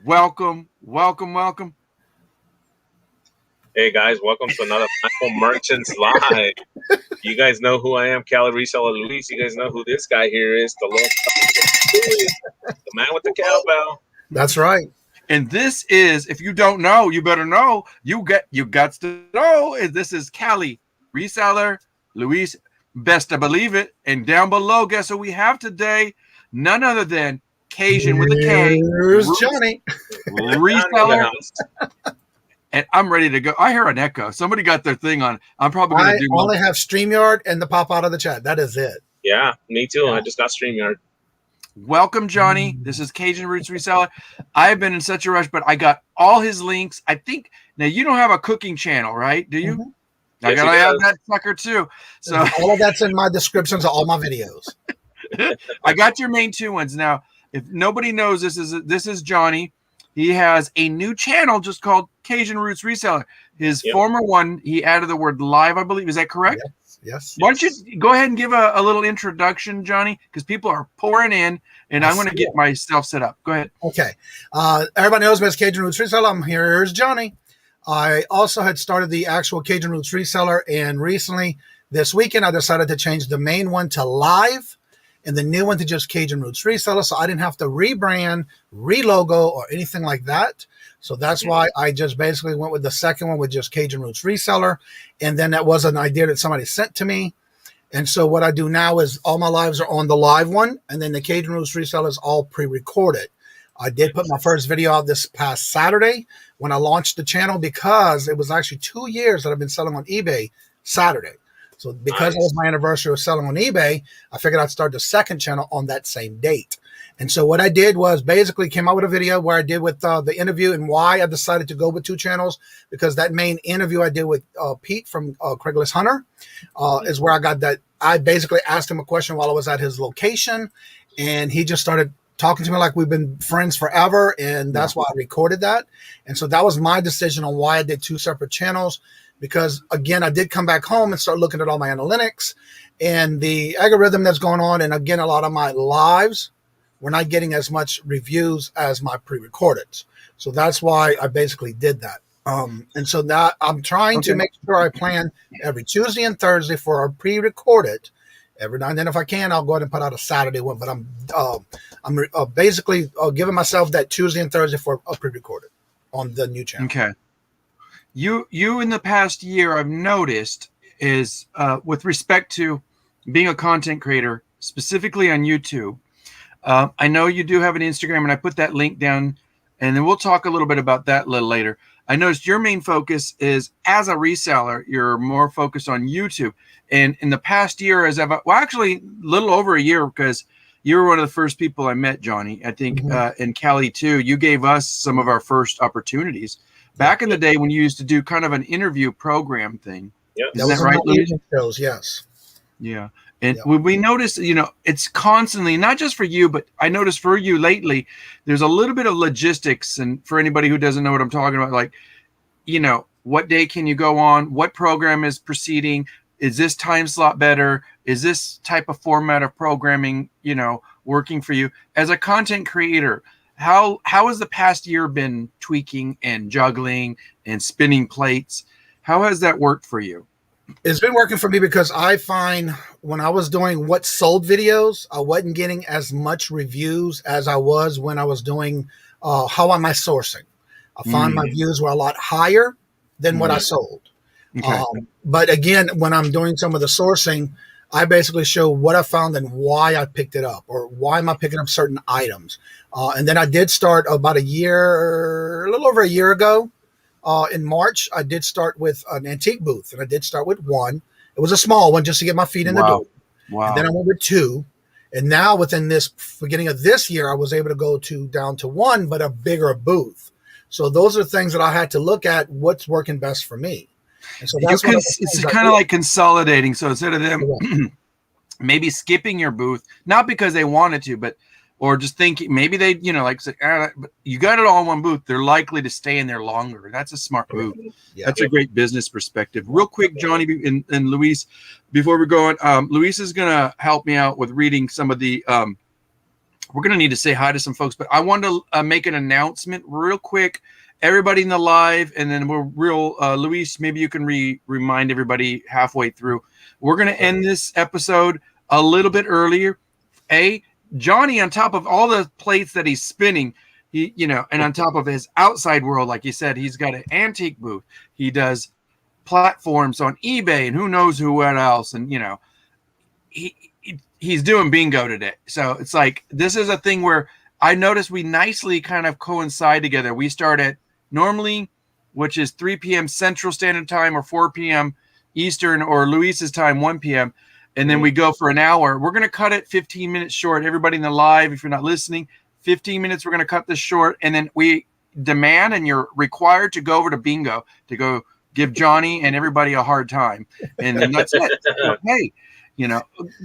Welcome, welcome, welcome. Hey guys, welcome to another Michael Merchants Live. You guys know who I am, Cali Reseller Luis. You guys know who this guy here is, the man with the cowbell. That's right. And this is, if you don't know, you better know. You got to know. This is Cali Reseller Luis. Best to believe it. And down below, guess who we have today? None other than Kajun with a K. Here's Johnny. Reseller. And I'm ready to go. I hear an echo. Somebody got their thing on. I'm probably going to do. I only have StreamYard and the pop out of the chat. That is it. Yeah, me too. Yeah. I just got StreamYard. Welcome, Johnny. This is Kajun Roots Reseller. I've been in such a rush, but I got all his links. I think now you don't have a cooking channel, right? Do you? Mm-hmm. I gotta have that sucker too. So all of that's in my descriptions of all my videos. I got your main two ones. Now, if nobody knows, this is Johnny. He has a new channel just called Kajun Roots Reseller. His former one, he added the word live, I believe. Is that correct? Yes. Why don't you go ahead and give a little introduction, Johnny? Because people are pouring in, and I'm going to get myself set up. Go ahead. Okay. Everybody knows me as Kajun Roots Reseller. I'm here's Johnny. I also had started the actual Kajun Roots Reseller, and recently, this weekend, I decided to change the main one to live, and the new one to just Kajun Roots Reseller, so I didn't have to rebrand, relogo, or anything like that. So that's why I just basically went with the second one with just Kajun Roots Reseller. And then that was an idea that somebody sent to me. And so what I do now is all my lives are on the live one. And then the Kajun Roots Reseller is all pre-recorded. I did put my first video out this past Saturday when I launched the channel because it was actually 2 years that I've been selling on eBay Saturday. So because it was my anniversary of selling on eBay, I figured I'd start the second channel on that same date. And so what I did was basically came out with a video where I did with the interview and why I decided to go with two channels, because that main interview I did with Pete from Craigslist Hunter is where I got that. I basically asked him a question while I was at his location, and he just started talking to me like we've been friends forever. And that's why I recorded that. And so that was my decision on why I did two separate channels, because again, I did come back home and start looking at all my analytics and the algorithm that's going on. And again, a lot of my lives, we're not getting as much reviews as my pre-recorded. So that's why I basically did that. And so now I'm trying to make sure I plan every Tuesday and Thursday for our pre-recorded. Every now and then, if I can, I'll go ahead and put out a Saturday one. But I'm basically giving myself that Tuesday and Thursday for a pre-recorded on the new channel. Okay. You in the past year, I've noticed is with respect to being a content creator, specifically on YouTube. I know you do have an Instagram, and I put that link down, and then we'll talk a little bit about that a little later. I noticed your main focus is, as a reseller, you're more focused on YouTube. And in the past year, actually a little over a year, because you were one of the first people I met, Johnny. I think in Cali too, you gave us some of our first opportunities back in the day when you used to do kind of an interview program thing. Yep. Is that right, Louie? Shows, yes. Yeah. And we noticed, it's constantly, not just for you, but I noticed for you lately, there's a little bit of logistics. And for anybody who doesn't know what I'm talking about, like, what day can you go on? What program is proceeding? Is this time slot better? Is this type of format of programming, working for you? As a content creator, how has the past year been tweaking and juggling and spinning plates? How has that worked for you? It's been working for me because I find when I was doing what sold videos, I wasn't getting as much reviews as I was when I was doing how am I sourcing. I found my views were a lot higher than what I sold. Okay. But again, when I'm doing some of the sourcing, I basically show what I found and why I picked it up, or why am I picking up certain items. And then I did start about a little over a year ago. In March, I did start with an antique booth, and I did start with one. It was a small one just to get my feet in the door. Wow. And then I went with two. And now within this beginning of this year, I was able to go down to one, but a bigger booth. So those are things that I had to look at what's working best for me. And so that's it's kind of like consolidating. So instead of them maybe skipping your booth, not because they wanted to, but or just thinking maybe they, like say, but you got it all in one booth, they're likely to stay in there longer. That's a smart move. Yeah. That's a great business perspective. Real quick, Johnny and Luis, before we go on, Luis is going to help me out with reading some of the we're going to need to say hi to some folks, but I want to make an announcement real quick. Everybody in the live, and then Luis, maybe you can remind everybody halfway through. We're going to end this episode a little bit earlier. Johnny, on top of all the plates that he's spinning, and on top of his outside world, like you said, he's got an antique booth. He does platforms on eBay and who knows what else. And, he's doing bingo today. So it's like, this is a thing where I noticed we nicely kind of coincide together. We start at normally, which is 3 p.m. Central Standard Time or 4 p.m. Eastern, or Luis's time, 1 p.m. And then we go for an hour. We're going to cut it 15 minutes short. Everybody in the live, if you're not listening, 15 minutes, we're going to cut this short. And then we demand, and you're required to go over to bingo to go give Johnny and everybody a hard time. And then that's it. So, hey,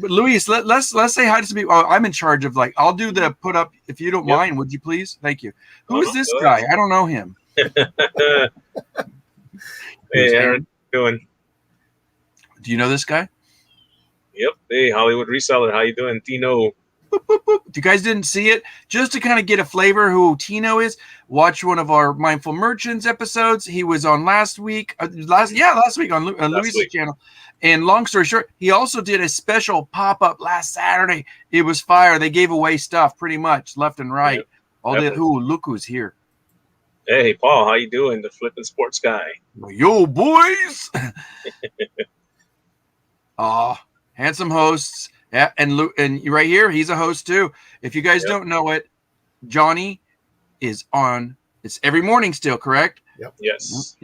Luis, let's say hi to some people. Oh, I'm in charge of, like, I'll do the put up if you don't mind. Would you please? Thank you. Who is this guy? I don't know him. Hey, Aaron, how you doing? Do you know this guy? Yep. Hey, Hollywood Reseller. How you doing, Tino? Boop, boop, boop. If you guys didn't see it, just to kind of get a flavor who Tino is, watch one of our Mindful Merchants episodes. He was on last week on Luis's channel. And long story short, he also did a special pop-up last Saturday. It was fire. They gave away stuff pretty much left and right. Yep. Look who's here. Hey, Paul, how you doing? The flipping sports guy. Yo, boys. Handsome hosts. Yeah, and right here, he's a host too. If you guys don't know it, Johnny is on. It's every morning still, correct? Yep. Yes.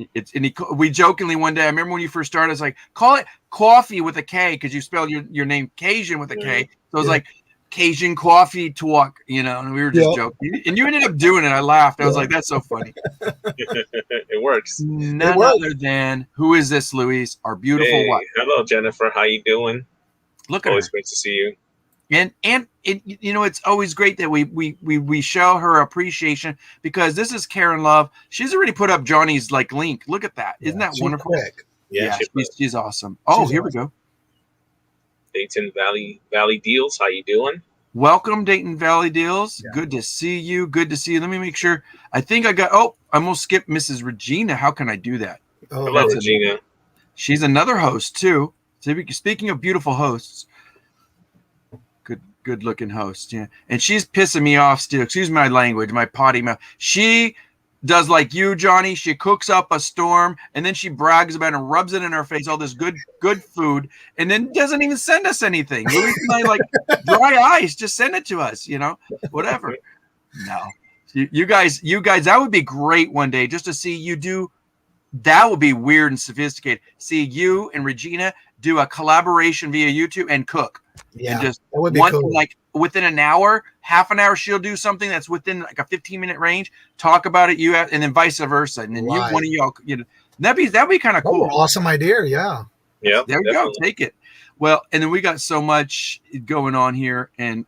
We jokingly one day, I remember when you first started, it's like, call it coffee with a K, because you spelled your name Cajun with a K. So it was like Cajun coffee talk, and we were just joking. And you ended up doing it. I laughed. I was like, that's so funny. It works. None other than, who is this, Luis? Our beautiful wife. Hello, Jennifer. How you doing? Look at her. Always great to see you. And it's always great that we show her appreciation, because this is Karen Love. She's already put up Johnny's link. Look at that. Isn't that wonderful? Quick. Yeah, she's awesome. Oh, here we go. Dayton Valley Deals. How you doing? Welcome, Dayton Valley Deals. Yeah. Good to see you. Let me make sure. I think I almost skipped Mrs. Regina. How can I do that? Oh, hello, Regina. She's another host too. Speaking of beautiful hosts, good looking host, yeah. And she's pissing me off still. Excuse my language, my potty mouth. She does like you, Johnny. She cooks up a storm, and then she brags about it and rubs it in our face, all this good food, and then doesn't even send us anything. Louis and I, like, dry ice, just send it to us, whatever. No, you guys, that would be great one day just to see you do. That would be weird and sophisticated. See you and Regina do a collaboration via YouTube and cook. Yeah, and just that would be cool. Like within an hour, half an hour, she'll do something that's within like a 15-minute range. Talk about it, and then vice versa, and then one of y'all, that'd be kind of cool. Awesome idea, yeah. Yeah, there you go. Take it. Well, and then we got so much going on here, and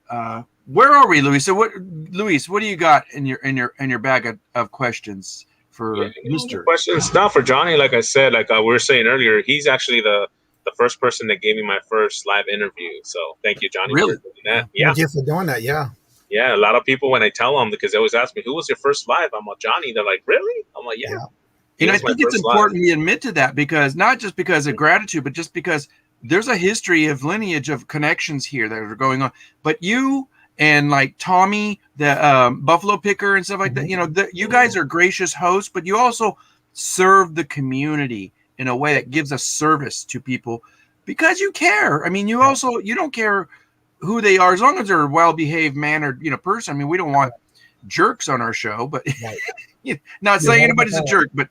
where are we, Louis? So Luis, what do you got in your bag of questions for Mr. Questions now for Johnny? Like I said, like we were saying earlier, he's actually the first person that gave me my first live interview. So thank you, Johnny, really? for doing that. Yeah. Thank you for doing that, yeah. Yeah, a lot of people, when I tell them, because they always ask me, who was your first live? I'm like, Johnny. They're like, really? I'm like, yeah. I think it's important we admit to that, because not just because of gratitude, but just because there's a history of lineage of connections here that are going on. But you and like Tommy, the Buffalo Picker and stuff like that, you guys are gracious hosts, but you also serve the community in a way that gives a service to people because you care. I mean, you don't care who they are, as long as they're a well-behaved, mannered, person. I mean, we don't want jerks on our show, but not saying anybody's a jerk, but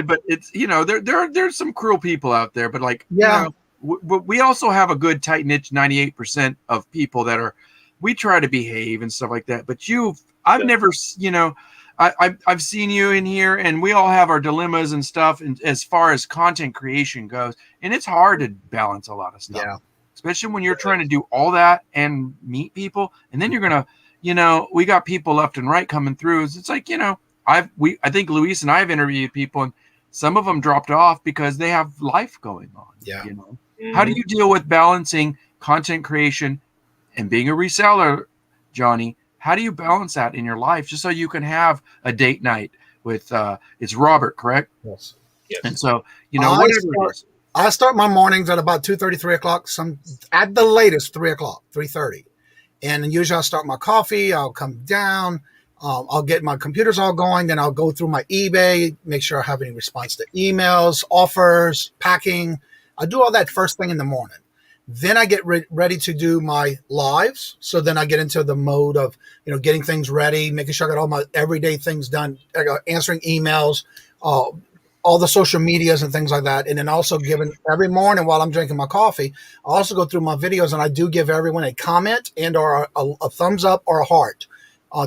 but it's, there's some cruel people out there, but like, we also have a good tight knit 98% of people that we try to behave and stuff like that. But I've never, I've seen you in here, and we all have our dilemmas and stuff. And as far as content creation goes, and it's hard to balance a lot of stuff, especially when you're trying to do all that and meet people. And then you're going to, we got people left and right coming through. It's like, I think Luis and I have interviewed people, and some of them dropped off because they have life going on. Yeah. How do you deal with balancing content creation and being a reseller, Johnny, how do you balance that in your life just so you can have a date night with it's Robert, correct? Yes. And Yes. so, I whatever it start, is. I start my mornings at about 2:30, 3 o'clock, some at the latest 3 o'clock, 3:30. And usually I'll start my coffee, I'll come down, I'll get my computers all going, then I'll go through my eBay, make sure I have any response to emails, offers, packing. I do all that first thing in the morning. Then I get ready to do my lives. So then I get into the mode of, getting things ready, making sure I got all my everyday things done, answering emails, uh, all the social medias and things like that. And then also giving every morning while I'm drinking my coffee, I also go through my videos and I do give everyone a comment and or a thumbs up or a heart,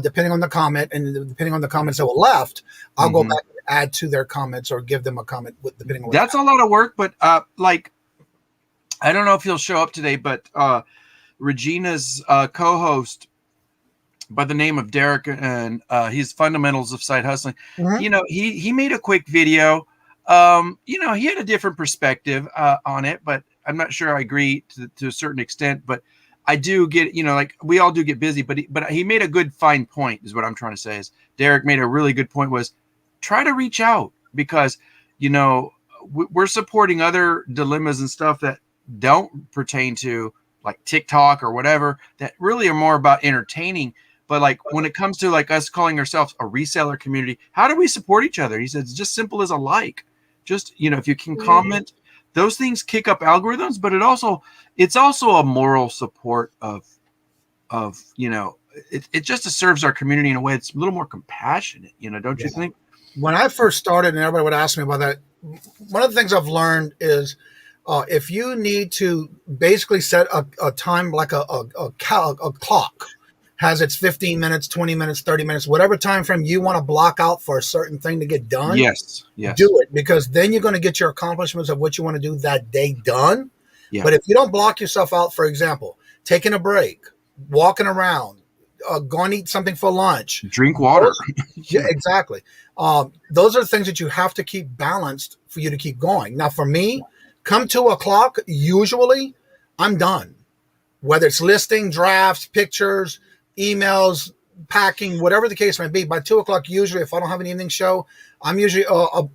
depending on the comment. And depending on the comments that were left, I'll go Mhm. back and add to their comments or give them a comment depending on what That's a lot of work, but like I don't know if he'll show up today, but Regina's co-host by the name of Derek, and he's Fundamentals of Side Hustling. Mhm. He made a quick video. He had a different perspective on it, but I'm not sure I agree to a certain extent. But I do get, like we all do get busy. But he made a good fine point, is what I'm trying to say. Is Derek made a really good point, was try to reach out, because we're supporting other dilemmas and stuff that don't pertain to like TikTok or whatever, that really are more about entertaining. But like when it comes to like us calling ourselves a reseller community, how do we support each other? He said it's just simple as a like. Just if you can comment, those things kick up algorithms, but it's also a moral support of it just serves our community in a way that's a little more compassionate, don't you Yeah. think? When I first started, and everybody would ask me about that, one of the things I've learned is if you need to basically set a time, like a clock has its 15 minutes, 20 minutes, 30 minutes, whatever time frame you want to block out for a certain thing to get done, Yes. do it, because then you're going to get your accomplishments of what you want to do that day done. Yeah. But if you don't block yourself out, for example, taking a break, walking around, going to eat something for lunch, Drink water. yeah, exactly. Those are the things that you have to keep balanced for you to keep going. Now, for me, come 2 o'clock, usually I'm done. Whether it's listing, drafts, pictures, emails, packing, whatever the case may be, by 2 o'clock, usually, if I don't have an evening show, I'm usually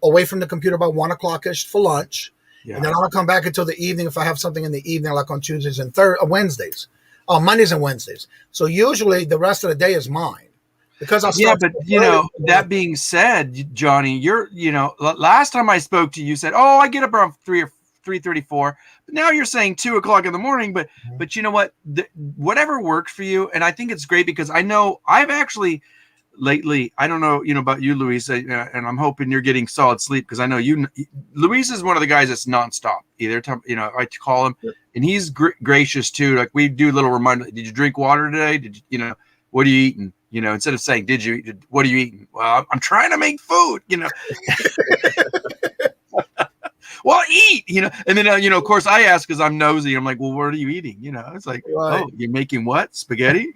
away from the computer by 1 o'clock ish for lunch. Yeah. And then I'll come back until the evening if I have something in the evening, like on Tuesdays and Wednesdays, Mondays and Wednesdays. So usually the rest of the day is mine. Because I Yeah, start but early. that being said, Johnny, last time I spoke to you, you said, "Oh, I get up around 3:34." But now you're saying 2 o'clock in the morning. But you know what? Whatever works for you, and I think it's great, because I know I've actually lately. I don't know, about you, Luis, and I'm hoping you're getting solid sleep, because I know Luis is one of the guys that's nonstop. Either time, I like to call him, and he's gracious too. Like we do little reminder. Did you drink water today? Did you, what are you eating? Instead of saying, what are you eating? Well, I'm trying to make food, well, eat, and then, of course I ask, cause I'm nosy. I'm like, well, what are you eating? It's like, Right. oh, you're making what? Spaghetti?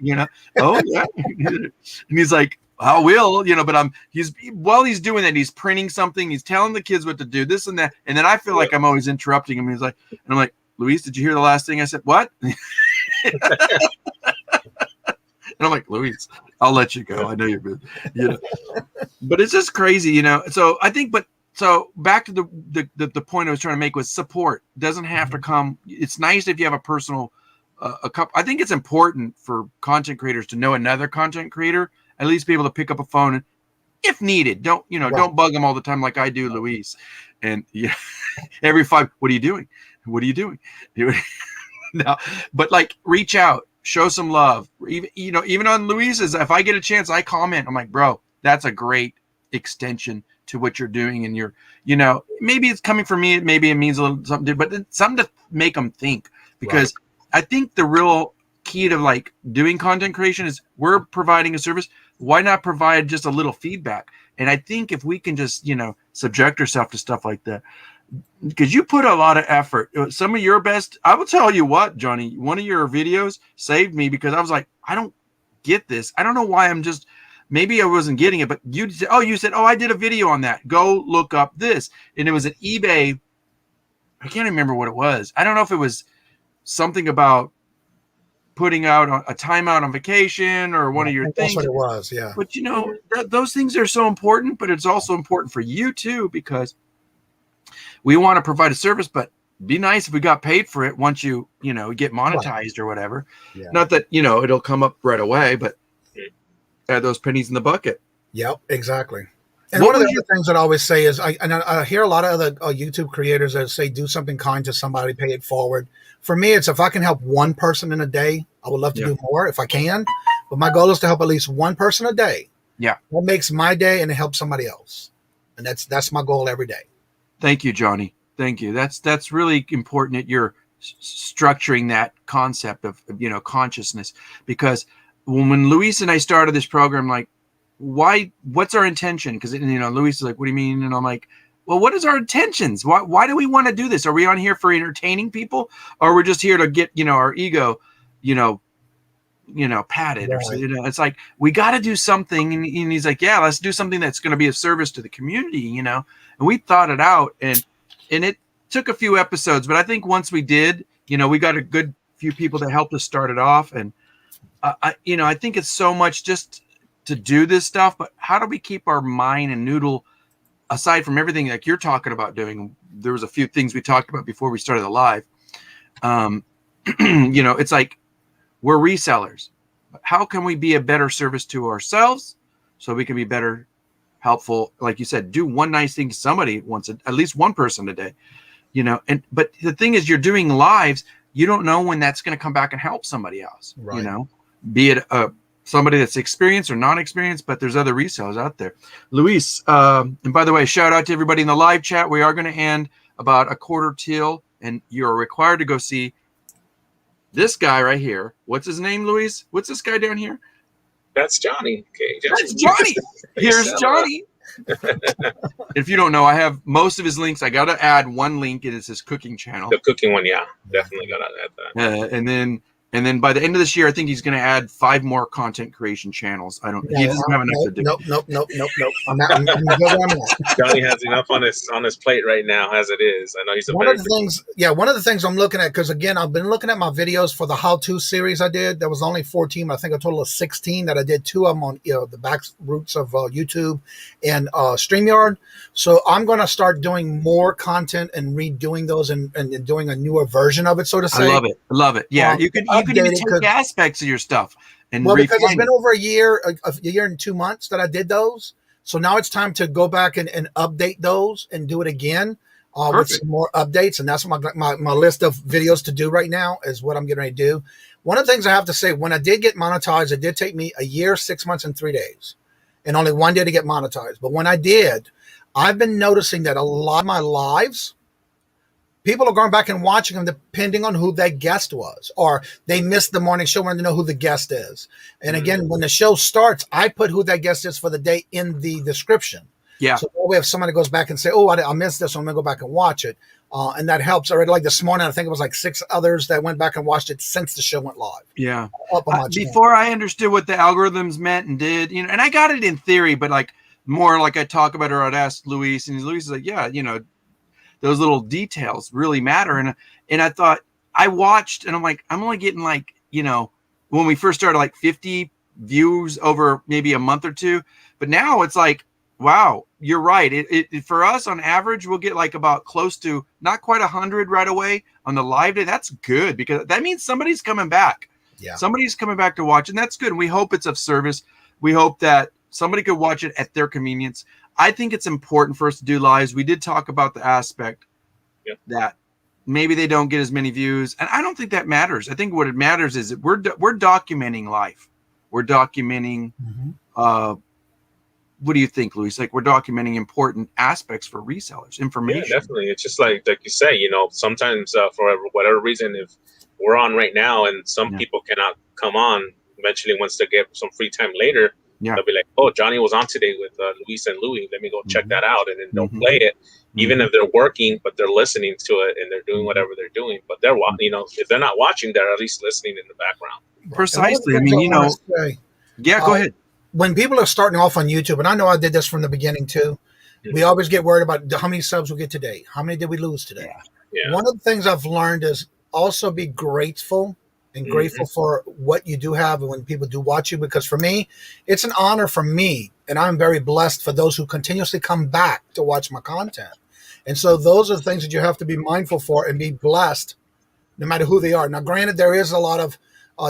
Oh yeah. And he's like, I will, but while he's doing that, he's printing something. He's telling the kids what to do, this and that. And then I feel like I'm always interrupting him. He's like, and I'm like, Luis, did you hear the last thing I said? What? And I'm like, Luis, I'll let you go. I know you're good. But it's just crazy, So I think, so back to the point I was trying to make was support doesn't have to come. It's nice if you have a personal, I think it's important for content creators to know another content creator, at least be able to pick up a phone if needed. Don't bug them all the time like I do, Luis. And every 5, what are you doing? What are you doing? No, but like reach out. Show some love. Even on Luis's, if I get a chance, I comment. I'm like, bro, that's a great extension to what you're doing. And maybe it's coming from me. Maybe it means a little something, but it's something to make them think. Because I think the real key to like doing content creation is we're providing a service. Why not provide just a little feedback? And I think if we can just, subject ourselves to stuff like that, because you put a lot of effort. Some of your best, I will tell you what, Johnny, one of your videos saved me, because I was like, I don't get this. I don't know why maybe I wasn't getting it, but you said, I did a video on that. Go look up this. And it was an eBay. I can't remember what it was. I don't know if it was something about putting out a timeout on vacation or one I of your think that's what things. it was. Yeah. But those things are so important, but it's also important for you too, because we want to provide a service, but be nice if we got paid for it once you get monetized or whatever. Yeah. Not that, it'll come up right away, but add those pennies in the bucket. Yep, exactly. And What one of the was other things that I always say is, I hear a lot of other YouTube creators that say, do something kind to somebody, pay it forward. For me, it's if I can help one person in a day, I would love to do more if I can. But my goal is to help at least one person a day. Yeah. What makes my day and it helps somebody else. And that's my goal every day. Thank you, Johnny. Thank you. That's really important that you're structuring that concept of consciousness, because when Luis and I started this program, like, what's our intention? Because Luis is like, what do you mean? And I'm like, well, what is our intentions? Why do we want to do this? Are we on here for entertaining people, or we're just here to get our ego padded? Or it's like, we got to do something. And he's like, yeah, let's do something that's going to be of service to the community, and we thought it out, and it took a few episodes, but I think once we did, we got a good few people that helped us start it off. And I think it's so much just to do this stuff, but how do we keep our mind and noodle, aside from everything like you're talking about doing? There was a few things we talked about before we started the live. It's like, we're resellers. How can we be a better service to ourselves so we can be better, helpful? Like you said, do one nice thing to somebody once, at least one person a day, but the thing is, you're doing lives. You don't know when that's going to come back and help somebody else, Right. Be it somebody that's experienced or non-experienced, but there's other resellers out there. Luis, and by the way, shout out to everybody in the live chat. We are going to end about a quarter till, and you're required to go see this guy right here. What's his name, Luis? What's this guy down here? That's Johnny. Okay, That's Johnny. Here's Johnny. If you don't know, I have most of his links. I got to add one link. It is his cooking channel. The cooking one, yeah, definitely got to add that. And then by the end of this year, I think he's going to add 5 more content creation channels. He doesn't have enough to do. Nope. I'm good where I'm at. Johnny has enough on his plate right now as it is. I know he's one of the things I'm looking at, because again, I've been looking at my videos for the how-to series I did. There was only 14, I think a total of 16 that I did. 2 of them on the back roots of YouTube and StreamYard. So I'm going to start doing more content and redoing those and doing a newer version of it, so to say. I love it. Yeah, you can even take aspects of your stuff and because it's been over a year and 2 months that I did those. So now it's time to go back and update those and do it again with some more updates. And that's my list of videos to do right now is what I'm getting ready to do. One of the things I have to say, when I did get monetized, it did take me a year, 6 months, and 3 days, and only 1 day to get monetized. But when I did, I've been noticing that a lot of my lives, people are going back and watching them depending on who that guest was, or they missed the morning show, wanting to know who the guest is. And again, when the show starts, I put who that guest is for the day in the description. Yeah. So that way, if somebody goes back and say, "Oh, I missed this," I'm going to go back and watch it. And that helps. Already, like this morning, I think it was like 6 others that went back and watched it since the show went live. Yeah. Before I understood what the algorithms meant and did, and I got it in theory, but like more like I talk about it, or I'd ask Luis, and Luis is like, yeah, those little details really matter. And I thought, I watched, and I'm like, I'm only getting like, when we first started, like 50 views over maybe a month or two, but now it's like, wow, you're right. It for us on average, we'll get like about close to not quite 100 right away on the live day. That's good, because that means somebody's coming back. Yeah. Somebody's coming back to watch, and that's good. And we hope it's of service. We hope that somebody could watch it at their convenience. I think it's important for us to do lives. We did talk about the aspect that maybe they don't get as many views, and I don't think that matters. I think what it matters is that we're documenting life. We're documenting. What do you think, Luis? Like, we're documenting important aspects for resellers, information. Yeah, definitely. It's just like you say, sometimes for whatever reason, if we're on right now and some people cannot come on, eventually once they get some free time later, they'll be like, "Oh, Johnny was on today with Luis and Louie. Let me go check that out." And then they'll play it, even if they're working, but they're listening to it and they're doing whatever they're doing. But they're watching, if they're not watching, they're at least listening in the background. Precisely. I mean, go ahead. When people are starting off on YouTube, and I know I did this from the beginning too, we always get worried about how many subs we get today. How many did we lose today? Yeah. One of the things I've learned is also be grateful and grateful for what you do have and when people do watch you, because for me, it's an honor for me. And I'm very blessed for those who continuously come back to watch my content. And so those are the things that you have to be mindful for and be blessed no matter who they are. Now, granted, there is a lot of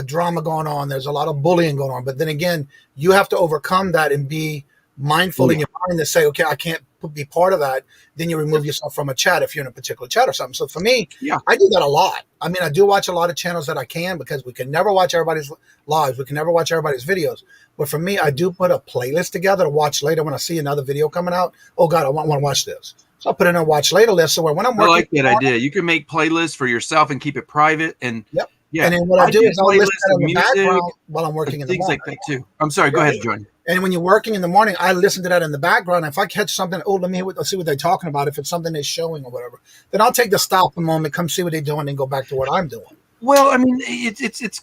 drama going on. There's a lot of bullying going on. But then again, you have to overcome that and be mindful in your mind to say, okay, I can't be part of that. Then you remove yourself from a chat if you're in a particular chat or something. So for me, I do that a lot. I mean, I do watch a lot of channels that I can, because we can never watch everybody's lives. We can never watch everybody's videos. But for me, I do put a playlist together to watch later when I see another video coming out. Oh, God, I want to watch this. So I'll put it in a watch later list. So when I'm working, I like that idea. You can make playlists for yourself and keep it private. And yeah. And then what I do is I'll listen to that in the background while I'm working in the morning. Things like that too. I'm sorry. Go ahead, Johnny. And when you're working in the morning, I listen to that in the background. If I catch something, let's see what they're talking about. If it's something they're showing or whatever, then I'll take the stop a moment, come see what they're doing, and go back to what I'm doing. Well, I mean, it's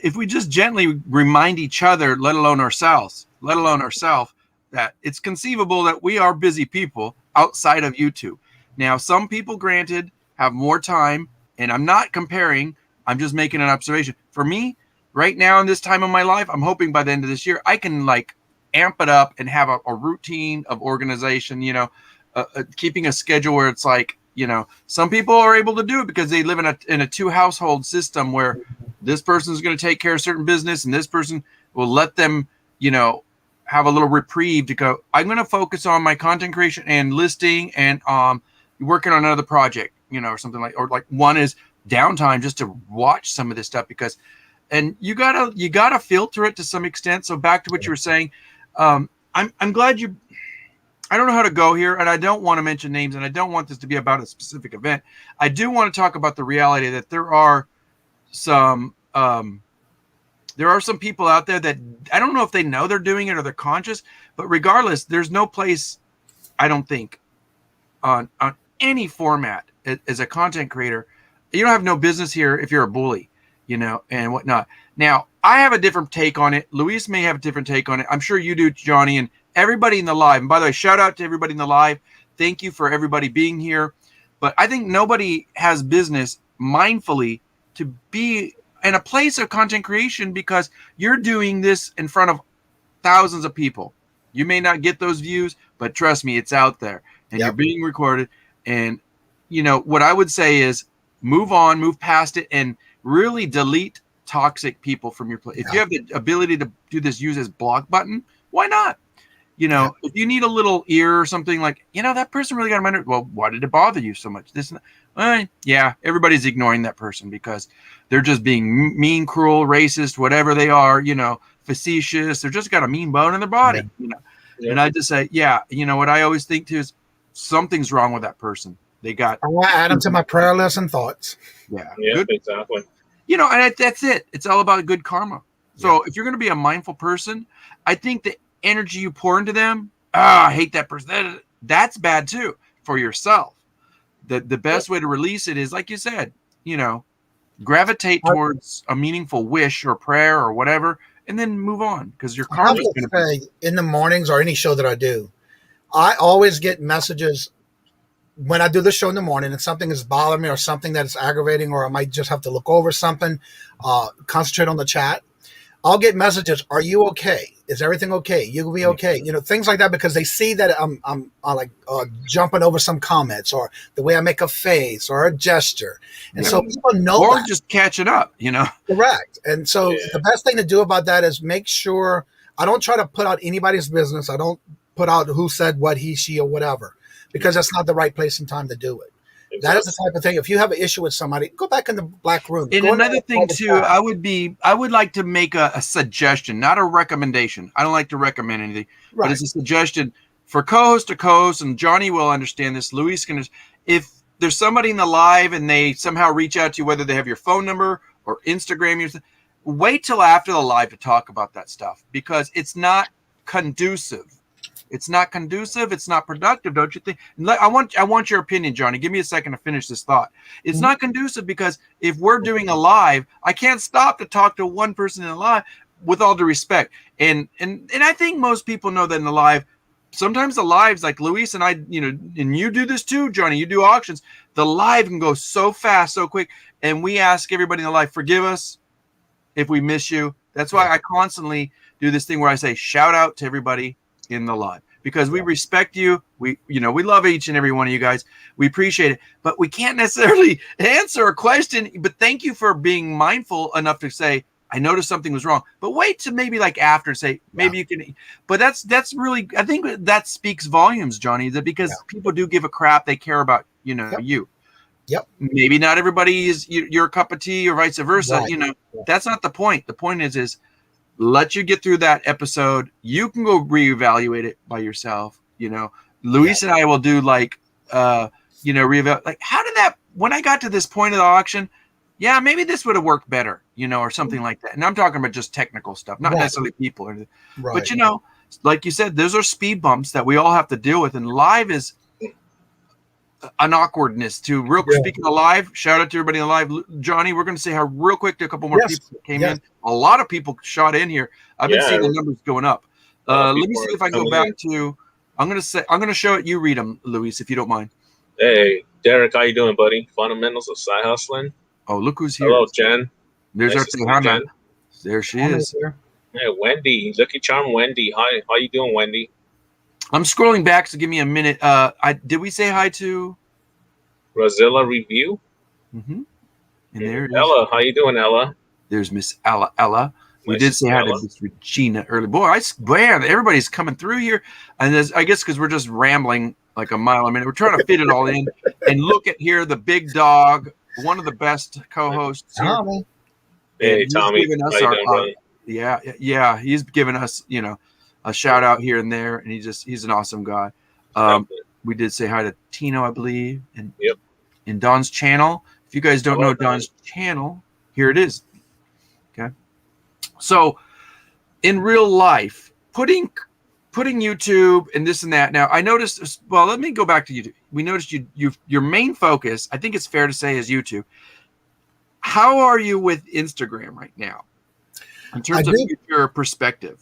if we just gently remind each other, let alone ourselves, that it's conceivable that we are busy people outside of YouTube. Now, some people, granted, have more time, and I'm not comparing. I'm just making an observation. For me, right now in this time of my life, I'm hoping by the end of this year, I can like amp it up and have a routine of organization, keeping a schedule where it's like, some people are able to do it because they live in a 2-household system where this person is going to take care of certain business and this person will let them, have a little reprieve to go, I'm going to focus on my content creation and listing and working on another project, or something like one is downtime just to watch some of this stuff and you gotta filter it to some extent. So back to what you were saying, I'm glad I don't know how to go here, and I don't want to mention names, and I don't want this to be about a specific event. I do want to talk about the reality that there are some people out there that I don't know if they know they're doing it or they're conscious, but regardless, there's no place, I don't think, on any format as a content creator. You don't have no business here if you're a bully, and whatnot. Now, I have a different take on it. Luis may have a different take on it. I'm sure you do, Johnny, and everybody in the live. And by the way, shout out to everybody in the live. Thank you for everybody being here. But I think nobody has business mindfully to be in a place of content creation because you're doing this in front of thousands of people. You may not get those views, but trust me, it's out there and you're being recorded. And, what I would say is move on, move past it, and really delete toxic people from your play. If you have the ability to do this, use as block button, why not? If you need a little ear or something like, that person really got my nerve. Well, why did it bother you so much? Everybody's ignoring that person because they're just being mean, cruel, racist, whatever they are, facetious. They're just got a mean bone in their body, And I just say, what I always think too is something's wrong with that person. I want to add them to my prayer list and thoughts. Yeah, exactly. And that's it. It's all about good karma. So if you're going to be a mindful person, I think the energy you pour into them, I hate that person. That's bad too for yourself. The best way to release it is, like you said, gravitate towards a meaningful wish or prayer or whatever, and then move on because your karma is going to be. In the mornings or any show that I do, I always get messages when I do the show in the morning and something is bothering me or something that is aggravating, or I might just have to look over something, concentrate on the chat. I'll get messages. Are you okay? Is everything okay? You'll be okay. Things like that, because they see that I'm like jumping over some comments or the way I make a face or a gesture. And so people know or that. Just catching up, Correct. And so the best thing to do about that is make sure I don't try to put out anybody's business. I don't put out who said what, he, she, or whatever, because that's not the right place and time to do it. Exactly. That is the type of thing. If you have an issue with somebody, go back in the black room. And another thing too, I would like to make a suggestion, not a recommendation. I don't like to recommend anything, but it's a suggestion for co-host to co-host, and Johnny will understand this. Luis can. If there's somebody in the live and they somehow reach out to you, whether they have your phone number or Instagram, wait till after the live to talk about that stuff, because it's not conducive. It's not conducive. It's not productive, don't you think? I want your opinion, Johnny. Give me a second to finish this thought. It's not conducive because if we're doing a live, I can't stop to talk to one person in the live, with all due respect. And I think most people know that in the live, sometimes the lives, like Luis and I, and you do this too, Johnny, you do auctions. The live can go so fast, so quick. And we ask everybody in the live, forgive us if we miss you. That's why I constantly do this thing where I say, shout out to everybody in the live, because we respect you. We love each and every one of you guys. We appreciate it, but we can't necessarily answer a question. But thank you for being mindful enough to say, I noticed something was wrong, but wait to maybe like after and say, maybe you can, but that's really, I think that speaks volumes, Johnny, that because people do give a crap. They care about, you. Yep. Maybe not everybody is your cup of tea or vice versa. Right. That's not the point. The point is let you get through that episode. You can go reevaluate it by yourself. Luis and I will do like, reevaluate. Like, how did that, when I got to this point of the auction, maybe this would have worked better, or something like that. And I'm talking about just technical stuff, not necessarily people. But, like you said, those are speed bumps that we all have to deal with. And live is an awkwardness to speaking of live, shout out to everybody in live. Johnny, we're going to say hi real quick to a couple more people that came in. A lot of people shot in here. I've been seeing the numbers going up. Let me see if I can go back to, I'm going to show it. You read them, Luis, if you don't mind. Hey, Derek, how you doing, buddy? Fundamentals of Side Hustling. Oh, look who's here. Hello, Jen. There's our Tejana. There she is. Hey, Wendy. Lucky Charm Wendy. Hi. How you doing, Wendy? I'm scrolling back, so give me a minute. Did we say hi to Rosilla Review? Mm-hmm. And there is Ella. How you doing, Ella? There's Miss Ella. We did say hi to Miss Regina early. Boy, everybody's coming through here. And I guess because we're just rambling like a mile a minute. We're trying to fit it all in. And look at here, the big dog, one of the best co-hosts here. Tommy. Hey, Tommy. He's given us, a shout out here and there. And he's an awesome guy. We did say hi to Tino, I believe, and in Don's channel. If you guys don't know Don's channel, here it is. Okay. So in real life, putting YouTube and this and that. Now I noticed, well, let me go back to YouTube. We noticed your main focus, I think it's fair to say, is YouTube. How are you with Instagram right now in terms of your perspective?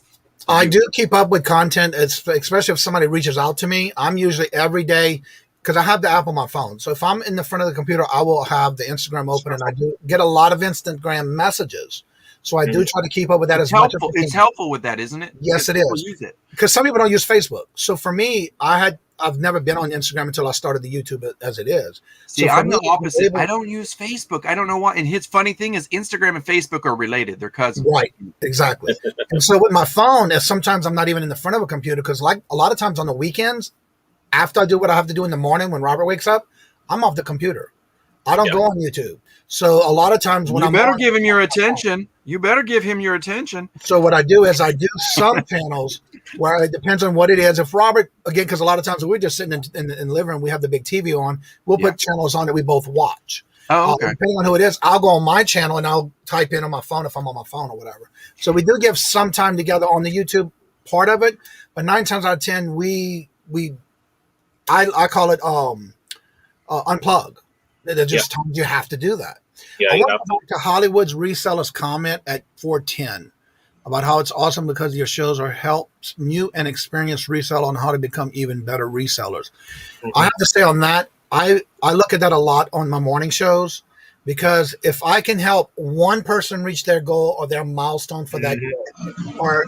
I do keep up with content, especially if somebody reaches out to me. I'm usually every day, because I have the app on my phone. So if I'm in the front of the computer, I will have the Instagram open, and I do get a lot of Instagram messages. So I do try to keep up with that as much as I can. It's helpful with that, isn't it? Yes, it is. Use it. Because some people don't use Facebook. So for me, I've never been on Instagram until I started the YouTube as it is. See, I'm the opposite. I don't use Facebook. I don't know why. And his funny thing is Instagram and Facebook are related. They're cousins. Right. Exactly. And so with my phone, sometimes I'm not even in the front of a computer, because like a lot of times on the weekends, after I do what I have to do in the morning when Robert wakes up, I'm off the computer. I don't go on YouTube. So a lot of times when you better give him your attention. You better give him your attention. So what I do is I do some channels where it depends on what it is. If Robert, again, because a lot of times we're just sitting in the living room, we have the big TV on, we'll put channels on that we both watch. Oh, okay. Depending on who it is, I'll go on my channel and I'll type in on my phone if I'm on my phone or whatever. So we do give some time together on the YouTube part of it, but 9 times out of 10, I call it unplug. There's just times you have to do that. Yeah, I want to go back to Hollywood's resellers comment at 410 about how it's awesome because your shows are helps new and experienced reseller on how to become even better resellers. Mm-hmm. I have to say on that, I look at that a lot on my morning shows, because if I can help one person reach their goal or their milestone for that goal, or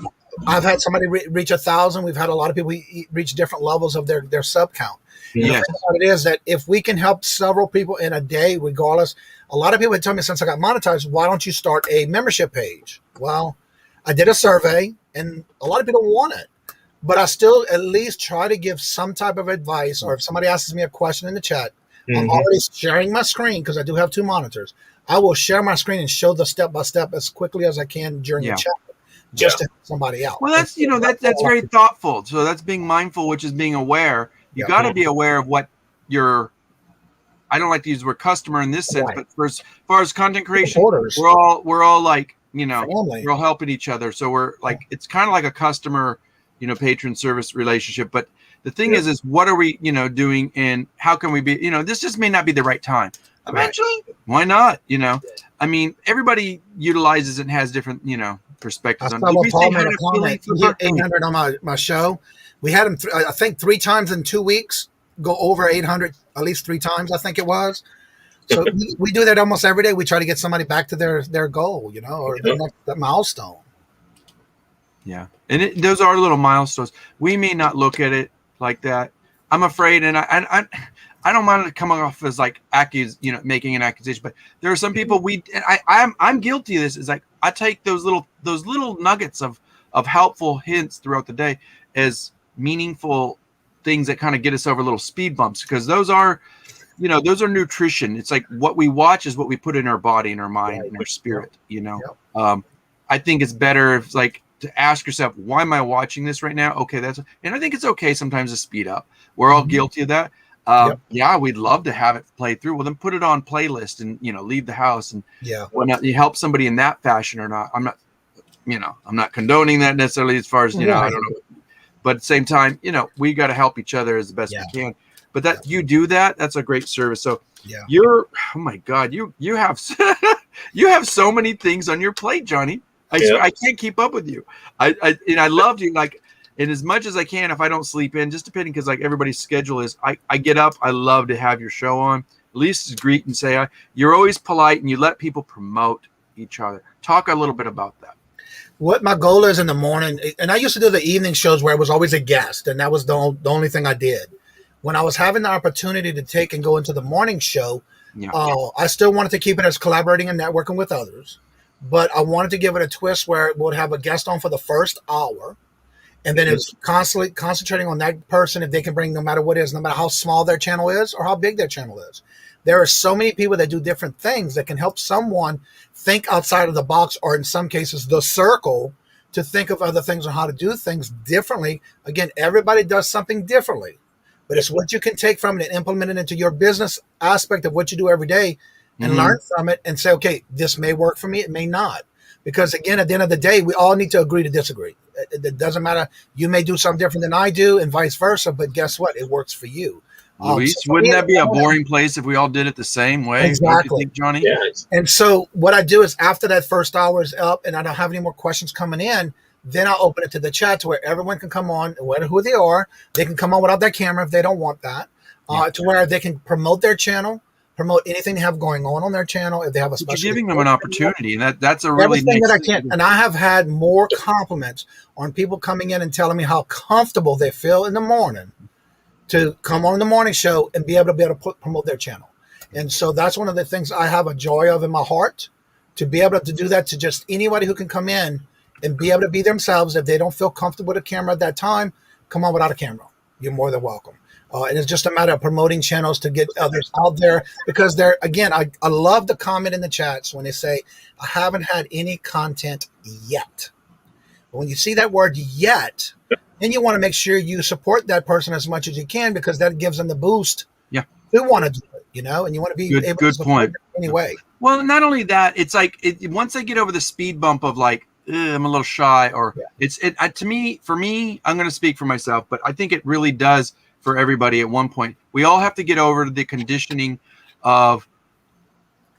I've had somebody reach 1,000. We've had a lot of people reach different levels of their sub count. Yeah. What it is that if we can help several people in a day, regardless, a lot of people had told me since I got monetized, why don't you start a membership page? Well, I did a survey and a lot of people want it, but I still at least try to give some type of advice, or if somebody asks me a question in the chat, I'm already sharing my screen because I do have 2 monitors. I will share my screen and show the step-by-step as quickly as I can during the chat, just to help somebody out. Well, that's, that's very thoughtful. So that's being mindful, which is being aware. You got to be aware of what your, I don't like to use the word customer in this sense, but as far as content creation, we're all like, family. We're all helping each other. So we're like, it's kind of like a customer, patron service relationship. But the thing is what are we, doing, and how can we be, this just may not be the right time. Eventually, why not? I mean, everybody utilizes it and has different, perspectives on it. I saw Paul made a comment. He hit 800 on my show. We had them, I think, 3 times in 2 weeks, go over 800, at least 3 times, I think it was. So we do that almost every day. We try to get somebody back to their goal, or the next milestone. Yeah. And those are little milestones. We may not look at it like that. I'm afraid, and I don't mind it coming off as like making an accusation, but there are some people I'm guilty of this. Is like I take those little nuggets of helpful hints throughout the day as meaningful things that kind of get us over little speed bumps, because those are nutrition. It's like what we watch is what we put in our body, in our mind, in our spirit. I think it's better if like to ask yourself, why am I watching this right now? Okay, and I think it's okay sometimes to speed up. We're all guilty of that. Yeah, we'd love to have it played through. Well, then put it on playlist and leave the house and whatnot. You help somebody in that fashion or not? I'm not condoning that necessarily as far as I don't know, but at the same time, we got to help each other as the best we can. But that you do that's a great service. So you're, oh my God, you have you have so many things on your plate, Johnny. I can't keep up with you. I love you. Like, and as much as I can, if I don't sleep in, just depending, because like everybody's schedule is, I get up. I love to have your show on. At least just greet and say, you're always polite and you let people promote each other. Talk a little bit about that. What my goal is in the morning, and I used to do the evening shows where it was always a guest, and that was the only thing I did. When I was having the opportunity to take and go into the morning show, I still wanted to keep it as collaborating and networking with others, but I wanted to give it a twist where it would have a guest on for the first hour, and then it's constantly concentrating on that person, if they can bring, no matter what it is, no matter how small their channel is or how big their channel is. There are so many people that do different things that can help someone think outside of the box, or in some cases, the circle, to think of other things on how to do things differently. Again, everybody does something differently, but it's what you can take from it and implement it into your business aspect of what you do every day and learn from it and say, okay, this may work for me, it may not. Because again, at the end of the day, we all need to agree to disagree. It doesn't matter. You may do something different than I do and vice versa, but guess what? It works for you. Luis, wouldn't that be a boring place if we all did it the same way? Exactly. Don't you think, Johnny? Yeah. And so what I do is, after that first hour is up and I don't have any more questions coming in, then I'll open it to the chat to where everyone can come on, no matter who they are. They can come on without their camera if they don't want that, to where they can promote their channel, promote anything they have going on their channel. If they have a special, you're giving them an opportunity, and that's a really nice thing that I can. And I have had more compliments on people coming in and telling me how comfortable they feel in the morning to come on the morning show and be able to promote their channel. And so that's one of the things I have a joy of in my heart, to be able to do that to just anybody who can come in and be able to be themselves. If they don't feel comfortable with a camera at that time, come on without a camera. You're more than welcome. And it's just a matter of promoting channels to get others out there, because I love the comment in the chats when they say, I haven't had any content yet. But when you see that word yet, then you want to make sure you support that person as much as you can, because that gives them the boost. Yeah. They want to do it, and you want to be able to support them anyway. Well, not only that, it's like once they get over the speed bump of like, I'm a little shy, or to me, I'm going to speak for myself, but I think it really does for everybody at one point. We all have to get over the conditioning of,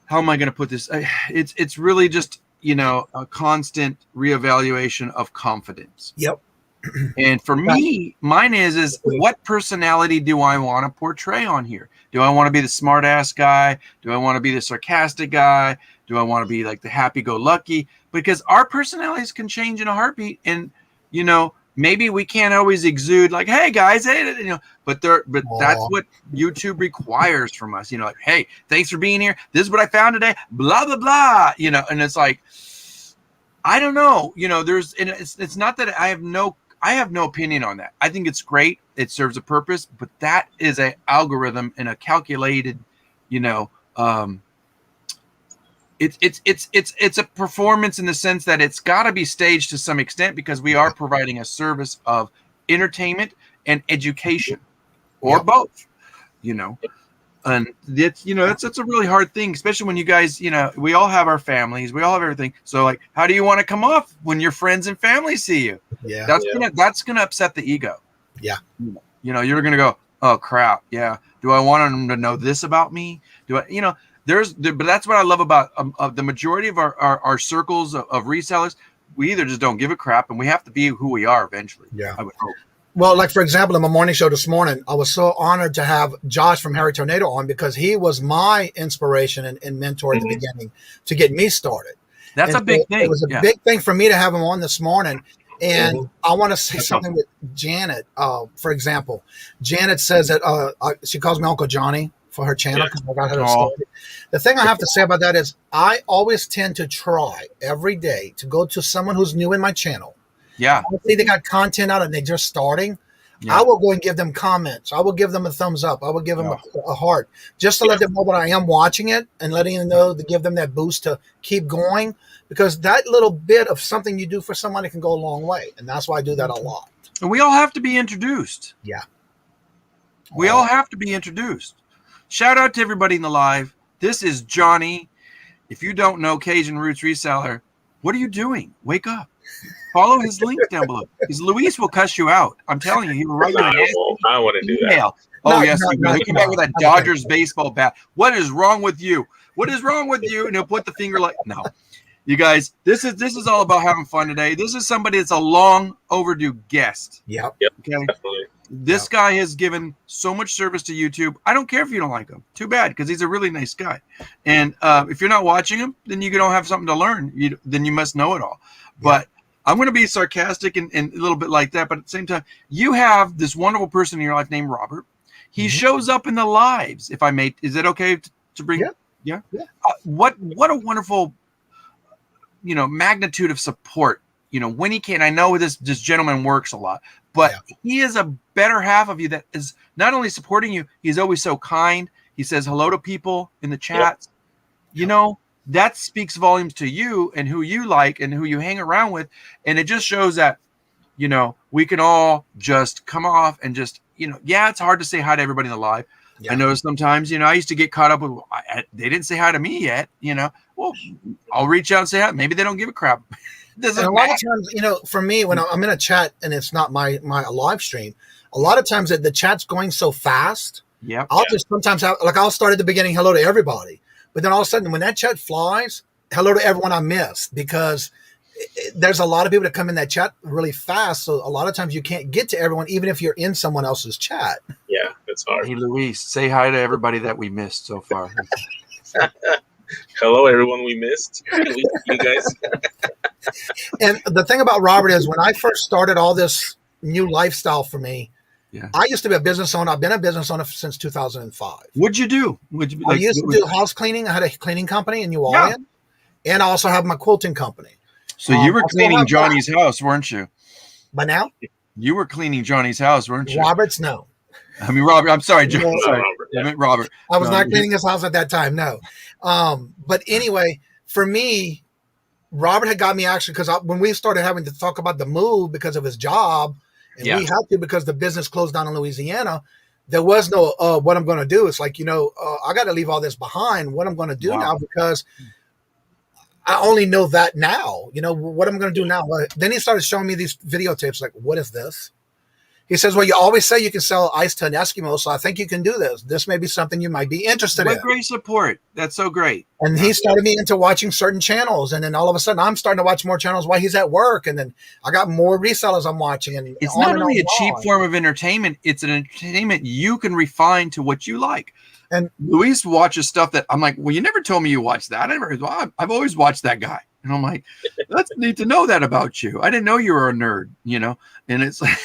how am I going to put this? It's really just, a constant reevaluation of confidence. Yep. And for me, mine is what personality do I want to portray on here? Do I want to be the smart ass guy? Do I want to be the sarcastic guy? Do I want to be like the happy-go-lucky? Because our personalities can change in a heartbeat, and maybe we can't always exude like, hey guys, but that's what YouTube requires from us. Like, hey, thanks for being here. This is what I found today. Blah blah blah. And it's like, I don't know. It's not that I have no opinion on that. I think it's great. It serves a purpose, but that is an algorithm and a calculated, it's a performance in the sense that it's got to be staged to some extent, because we are providing a service of entertainment and education, or both, and that's a really hard thing, especially when you guys, we all have our families, we all have everything. So like, how do you want to come off when your friends and family see you? Yeah. That's going to upset the ego. Yeah. You're going to go, oh crap. Yeah. Do I want them to know this about me? Do I, but that's what I love about the majority of our circles of resellers. We either just don't give a crap, and we have to be who we are eventually. Yeah. I would hope. Well, like for example, in my morning show this morning, I was so honored to have Josh from Harry Tornado on because he was my inspiration and mentor at the beginning to get me started. That's and a big so thing. It was a big thing for me to have him on this morning. And I want to say something with Janet. For example, Janet says that she calls me Uncle Johnny for her channel because I got her started. The thing I have to say about that is I always tend to try every day to go to someone who's new in my channel. Yeah. Hopefully they got content out and they're just starting. I will go and give them comments. I will give them a thumbs up. I will give them a heart just to let them know that I am watching it and letting them know to give them that boost to keep going, because that little bit of something you do for somebody can go a long way. And that's why I do that a lot. And we all have to be introduced. Yeah. We all have to be introduced. Shout out to everybody in the live. This is Johnny. If you don't know Cajun Roots Reseller, what are you doing? Wake up. Follow his links down below. Because Luis will cuss you out. I'm telling you, he will write you an I want to do that. Oh, yes, he will. He'll come back with that Dodgers baseball bat. What is wrong with you? What is wrong with you? And he'll put the finger like, no. You guys, this is all about having fun today. This is somebody that's a long overdue guest. Yep. Okay. Definitely. This guy has given so much service to YouTube. I don't care if you don't like him. Too bad, because he's a really nice guy. And if you're not watching him, then you don't have something to learn. Then you must know it all. But I'm going to be sarcastic and a little bit like that. But at the same time, you have this wonderful person in your life named Robert. He shows up in the lives. If I may, is it okay to bring? Yeah. What a wonderful, magnitude of support. When he can. I know this gentleman works a lot, but he is a better half of you that is not only supporting you. He's always so kind. He says hello to people in the chats. That speaks volumes to you and who you like and who you hang around with. And it just shows that, we can all just come off and just, it's hard to say hi to everybody in the live. Yeah. I know sometimes, I used to get caught up with, they didn't say hi to me yet, well, I'll reach out and say hi. Maybe they don't give a crap. And a lot of times, for me, when I'm in a chat and it's not my live stream, a lot of times the chat's going so fast. Yeah. I'll just sometimes I'll start at the beginning, hello to everybody. But then all of a sudden, when that chat flies, hello to everyone I missed, because there's a lot of people that come in that chat really fast. So a lot of times you can't get to everyone, even if you're in someone else's chat. Yeah, it's hard. Hey, Luis, say hi to everybody that we missed so far. Hello, everyone we missed. You guys. And the thing about Robert is when I first started all this new lifestyle for me, I used to be a business owner. I've been a business owner since 2005. What'd you do? I used to do house cleaning. I had a cleaning company in New Orleans, and I also have my quilting company. So you were cleaning Johnny's house, weren't you? By now? You were cleaning Johnny's house, weren't you? Robert's, no. I mean, Robert. I'm sorry, John. No, sorry. Robert, I meant Robert. I was not cleaning his house at that time, no. But anyway, for me, Robert had got me actually, because when we started having to talk about the move because of his job, and we had to because the business closed down in Louisiana, there was no what I'm going to do. It's like, I got to leave all this behind. What I'm going to do now, because I only know that now. What I'm going to do now. Then he started showing me these videotapes. Like, what is this? He says, well, you always say you can sell ice to an Eskimo, so I think you can do this. This may be something you might be interested in. What great support. That's so great. And he started me into watching certain channels. And then all of a sudden, I'm starting to watch more channels while he's at work. And then I got more resellers I'm watching. And it's not only a cheap form of entertainment. It's an entertainment you can refine to what you like. And Luis watches stuff that I'm like, well, you never told me you watched that. I've always watched that guy. And I'm like, that's neat to know that about you. I didn't know you were a nerd, and it's like,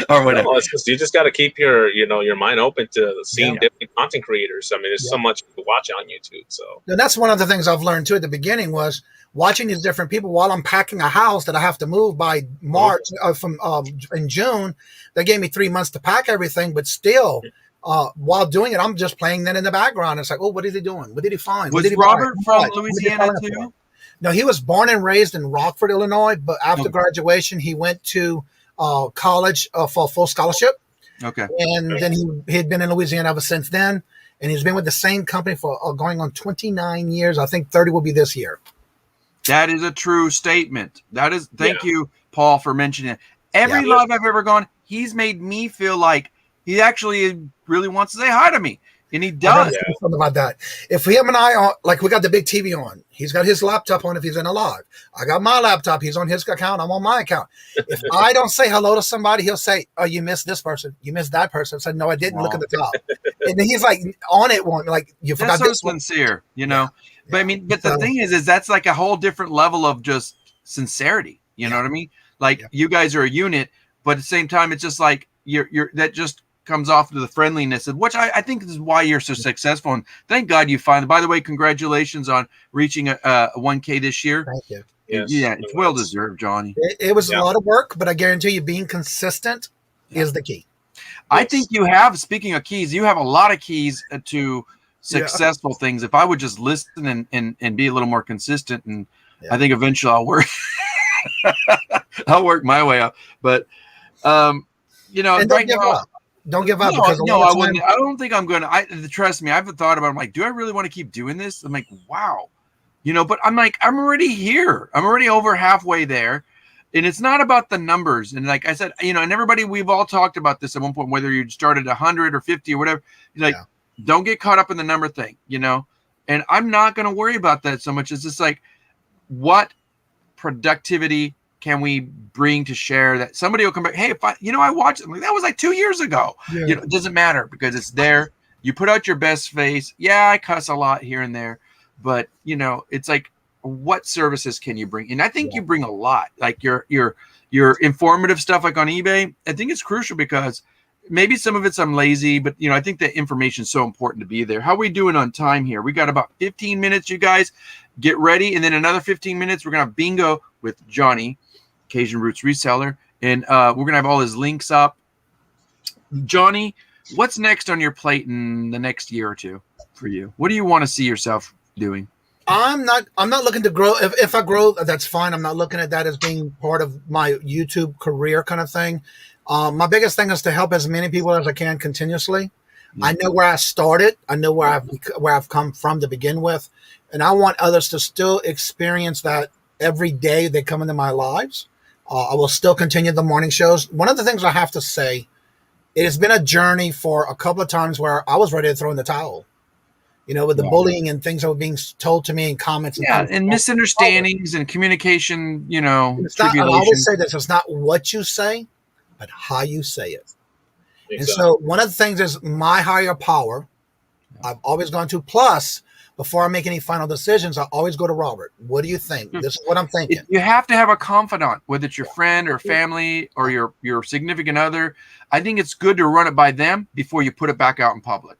or whatever. No, it's just, you just got to keep your mind open to seeing different content creators. I mean, there's so much to watch on YouTube. So and that's one of the things I've learned too at the beginning was watching these different people while I'm packing a house that I have to move by March in June. They gave me 3 months to pack everything, but still, while doing it, I'm just playing that in the background. It's like, oh, what is he doing? What did he find? Was Robert from Louisiana too? No, he was born and raised in Rockford, Illinois, but after graduation, he went to college for a full scholarship. Okay. And then he had been in Louisiana ever since then. And he's been with the same company for going on 29 years. I think 30 will be this year. That is a true statement. That is, thank you, Paul, for mentioning it. Every live I've ever gone, he's made me feel like he actually really wants to say hi to me. And he does. Something about that. If we have an eye on, like we got the big TV on, he's got his laptop on if he's in a live. I got my laptop. He's on his account. I'm on my account. If I don't say hello to somebody, he'll say, "Oh, you missed this person. You missed that person." I said, "No, I didn't. Look at the top." And then he's like on it one, like you forgot this one. Sincere, you know. Yeah. But I mean, but the thing is that's like a whole different level of just sincerity. You know what I mean? Like you guys are a unit, but at the same time, it's just like you're that just comes off to the friendliness, which I think is why you're so successful. And thank God you finally. By the way, congratulations on reaching a 1K this year. Thank you. Yes, yeah, it's well deserved, Johnny. It was a lot of work, but I guarantee you, being consistent is the key. I think you have. Speaking of keys, you have a lot of keys to successful things. If I would just listen and be a little more consistent, and I think eventually I'll work. I'll work my way up, but you know, and right now. Don't give up. No, I wouldn't. I don't think I'm going to. Trust me, I've thought about it. I'm like, do I really want to keep doing this? I'm like, wow. You know, but I'm like, I'm already here. I'm already over halfway there. And it's not about the numbers. And like I said, you know, and everybody, we've all talked about this at one point, whether you started 100 or 50 or whatever. You're like, don't get caught up in the number thing, you know? And I'm not going to worry about that so much. It's just like, what productivity can we bring to share that somebody will come back? Hey, if I watched it, like, that was like 2 years ago. You know, it doesn't matter because it's there. You put out your best face. Yeah, I cuss a lot here and there, but you know, it's like, what services can you bring? And I think you bring a lot, like your informative stuff, like on eBay. I think it's crucial because maybe some of it's I'm lazy, but you know, I think that information is so important to be there. How are we doing on time here? We got about 15 minutes, you guys. Get ready, and then another 15 minutes, we're gonna have bingo with Johnny, Cajun Roots Reseller, and we're gonna have all his links up. Johnny, what's next on your plate in the next year or two for you? What do you want to see yourself doing? I'm not looking to grow. If I grow, that's fine. I'm not looking at that as being part of my YouTube career kind of thing. My biggest thing is to help as many people as I can continuously. I know where I started. I know where I've come from to begin with, and I want others to still experience that every day they come into my lives. I will still continue the morning shows. One of the things I have to say, it has been a journey for a couple of times where I was ready to throw in the towel. You know, with the bullying and things that were being told to me in comments. And misunderstandings and communication, you know, I always say this, it's not what you say, but how you say it. Exactly. And so one of the things is my higher power. I've always gone to. Plus, before I make any final decisions, I always go to Robert. What do you think? This is what I'm thinking. You have to have a confidant, whether it's your friend or family or your significant other. I think it's good to run it by them before you put it back out in public.